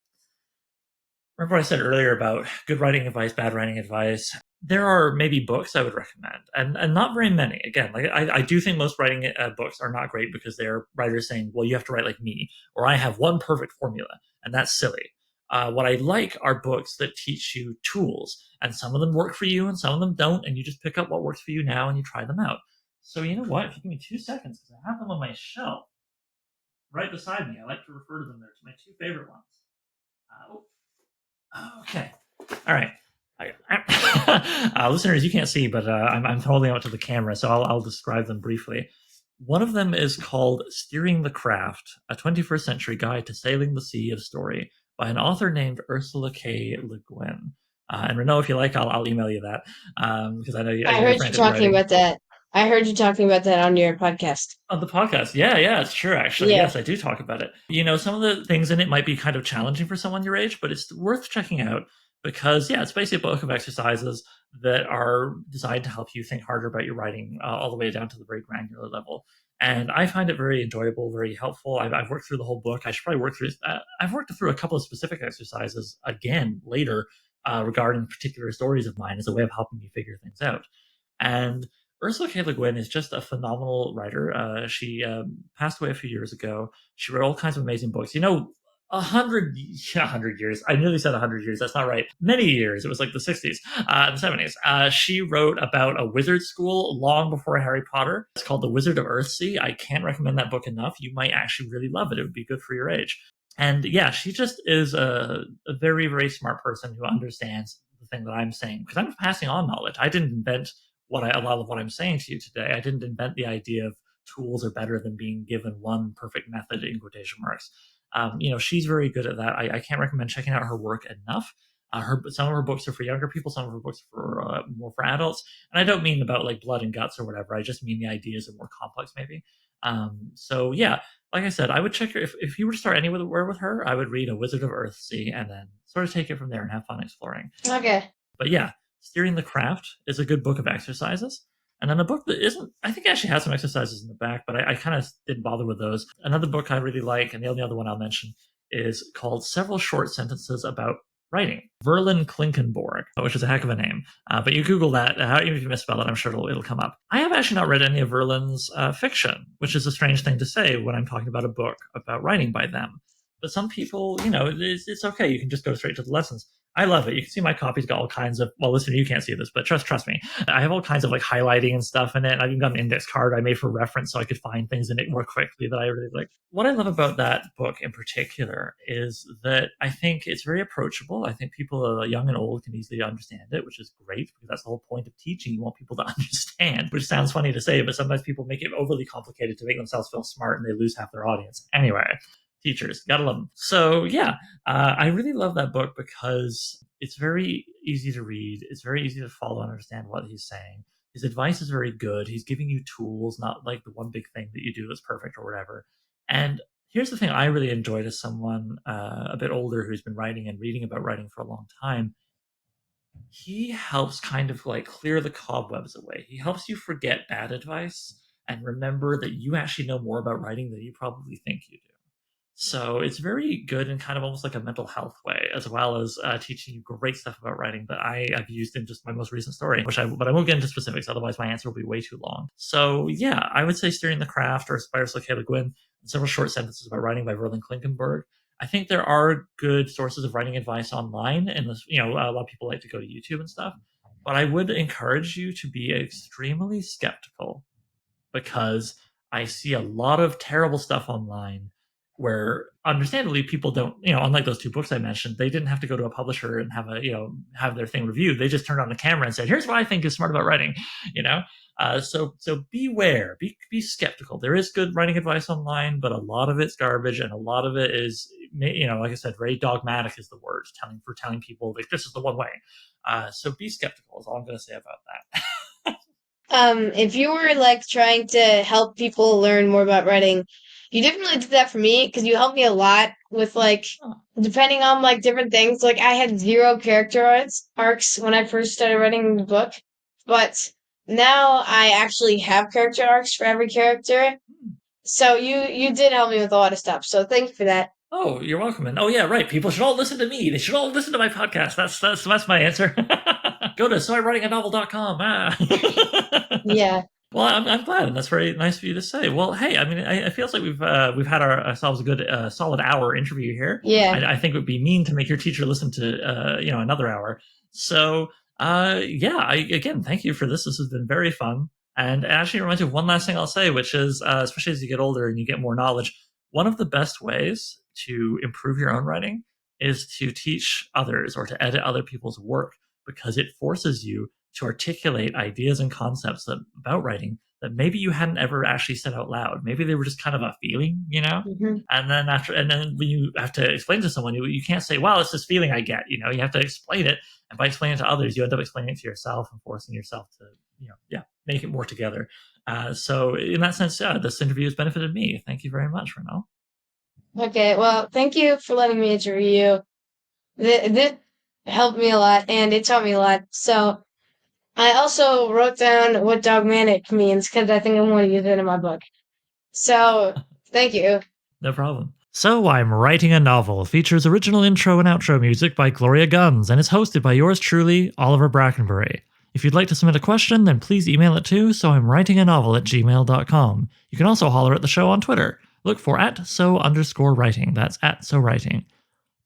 A: remember what I said earlier about good writing advice, bad writing advice. There are maybe books I would recommend, and not very many. Again, like I do think most writing books are not great because they're writers saying, "Well, you have to write like me," or "I have one perfect formula," and that's silly. What I like are books that teach you tools, and some of them work for you, and some of them don't, and you just pick up what works for you now and you try them out. So you know what? If you give me 2 seconds, because I have them on my shelf right beside me, I like to refer to them. They're my two favorite ones. Okay. All right. Listeners, you can't see, but I'm holding out to the camera, so I'll describe them briefly. One of them is called Steering the Craft, a 21st Century Guide to Sailing the Sea of Story by an author named Ursula K. Le Guin. And Renaud, if you like, I'll email you that because I know
B: I
A: you're
B: heard you
A: frantic
B: talking
A: writing.
B: about that. I heard you talking about that on your podcast.
A: On the podcast. Yeah, yeah, it's true, actually.
B: Yeah.
A: Yes, I do talk about it. Some of the things in it might be kind of challenging for someone your age, but it's worth checking out because, yeah, it's basically a book of exercises that are designed to help you think harder about your writing all the way down to the very granular level. And I find it very enjoyable, very helpful. I've worked through the whole book. I should probably work through. I've worked through a couple of specific exercises again later regarding particular stories of mine as a way of helping me figure things out. And Ursula K. Le Guin is just a phenomenal writer. She passed away a few years ago. She wrote all kinds of amazing books. 100 years. I nearly said 100 years. That's not right. Many years. It was like the 60s, the 70s. She wrote about a wizard school long before Harry Potter. It's called The Wizard of Earthsea. I can't recommend that book enough. You might actually really love it. It would be good for your age. And yeah, she just is a very, very smart person who understands the thing that I'm saying because I'm passing on knowledge. I didn't invent a lot of what I'm saying to you today. I didn't invent the idea of tools are better than being given one perfect method in quotation marks. She's very good at that. I can't recommend checking out her work enough. Some of her books are for younger people, some of her books are for more for adults, and I don't mean about like blood and guts or whatever. I just mean the ideas are more complex, maybe. So yeah, like I said, I would check her if you were to start anywhere with her. I would read A Wizard of Earthsea and then sort of take it from there and have fun exploring.
B: Okay.
A: But yeah, Steering the Craft is a good book of exercises. And then a book that isn't, I think it actually has some exercises in the back, but I kind of didn't bother with those. Another book I really like, and the only other one I'll mention, is called Several Short Sentences About Writing. Verlin Klinkenborg, which is a heck of a name. But you Google that, even if you misspell it, I'm sure it'll come up. I have actually not read any of Verlin's fiction, which is a strange thing to say when I'm talking about a book about writing by them. But some people, it's okay. You can just go straight to the lessons. I love it. You can see my copy's got all kinds of, well, listen, you can't see this, but trust me. I have all kinds of like highlighting and stuff in it. I've even got an index card I made for reference so I could find things in it more quickly that I really like. What I love about that book in particular is that I think it's very approachable. I think people young and old can easily understand it, which is great because that's the whole point of teaching. You want people to understand, which sounds funny to say, but sometimes people make it overly complicated to make themselves feel smart and they lose half their audience. Anyway, teachers, gotta love them. So yeah, I really love that book because it's very easy to read. It's very easy to follow and understand what he's saying. His advice is very good. He's giving you tools, not like the one big thing that you do that's perfect or whatever. And here's the thing I really enjoyed as someone a bit older who's been writing and reading about writing for a long time. He helps kind of like clear the cobwebs away. He helps you forget bad advice and remember that you actually know more about writing than you probably think you do. So it's very good in kind of almost like a mental health way, as well as teaching you great stuff about writing that I've used in just my most recent story, but I won't get into specifics, otherwise my answer will be way too long. So yeah, I would say Steering the Craft or Spires like Le Guin, and several short sentences about writing by Verlin Klinkenberg. I think there are good sources of writing advice online, and a lot of people like to go to YouTube and stuff. But I would encourage you to be extremely skeptical because I see a lot of terrible stuff online where understandably people don't, unlike those two books I mentioned, they didn't have to go to a publisher and have their thing reviewed. They just turned on the camera and said, here's what I think is smart about writing, you know? So beware, be skeptical. There is good writing advice online, but a lot of it's garbage, and a lot of it is, like I said, very dogmatic is the word, telling people like this is the one way. So be skeptical is all I'm going to say about that.
B: If you were like trying to help people learn more about writing, you definitely did that for me because you helped me a lot with like depending on like different things. Like I had zero character arcs when I first started writing the book, but now I actually have character arcs for every character. So you did help me with a lot of stuff. So thank you for that.
A: Oh, you're welcome. And oh yeah, right. People should all listen to me. They should all listen to my podcast. That's my answer. Go to soI'mwritinganovel.com.
B: Yeah.
A: Well, I'm glad, and that's very nice for you to say. Well, hey, I mean, it feels like we've had ourselves a good solid hour interview here.
B: Yeah.
A: I think it would be mean to make your teacher listen to another hour. So yeah, again, thank you for this. This has been very fun, and it actually reminds me of one last thing I'll say, which is especially as you get older and you get more knowledge, one of the best ways to improve your own writing is to teach others or to edit other people's work, because it forces you to articulate ideas and concepts about writing that maybe you hadn't ever actually said out loud. Maybe they were just kind of a feeling,
B: Mm-hmm.
A: And then when you have to explain to someone, you can't say, "Wow, it's this feeling I get." You have to explain it, and by explaining it to others, you end up explaining it to yourself and forcing yourself to, make it more together. So in that sense, yeah, this interview has benefited me. Thank you very much, Renal.
B: Okay. Well, thank you for letting me interview you. This helped me a lot and it taught me a lot. So I also wrote down what dogmatic means because I think I want to use it in my book. So thank you.
A: No problem. So I'm Writing a Novel features original intro and outro music by Gloria Guns and is hosted by yours truly, Oliver Brackenbury. If you'd like to submit a question, then please email it to soimwritinganovel@gmail.com. You can also holler at the show on Twitter. Look for @so_writing. That's @so_writing.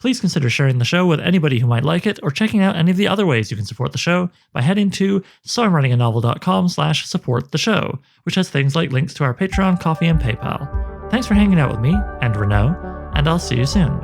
A: Please consider sharing the show with anybody who might like it, or checking out any of the other ways you can support the show by heading to soimwritinganovel.com/support the show, which has things like links to our Patreon, Coffee, and PayPal. Thanks for hanging out with me and Renaud, and I'll see you soon.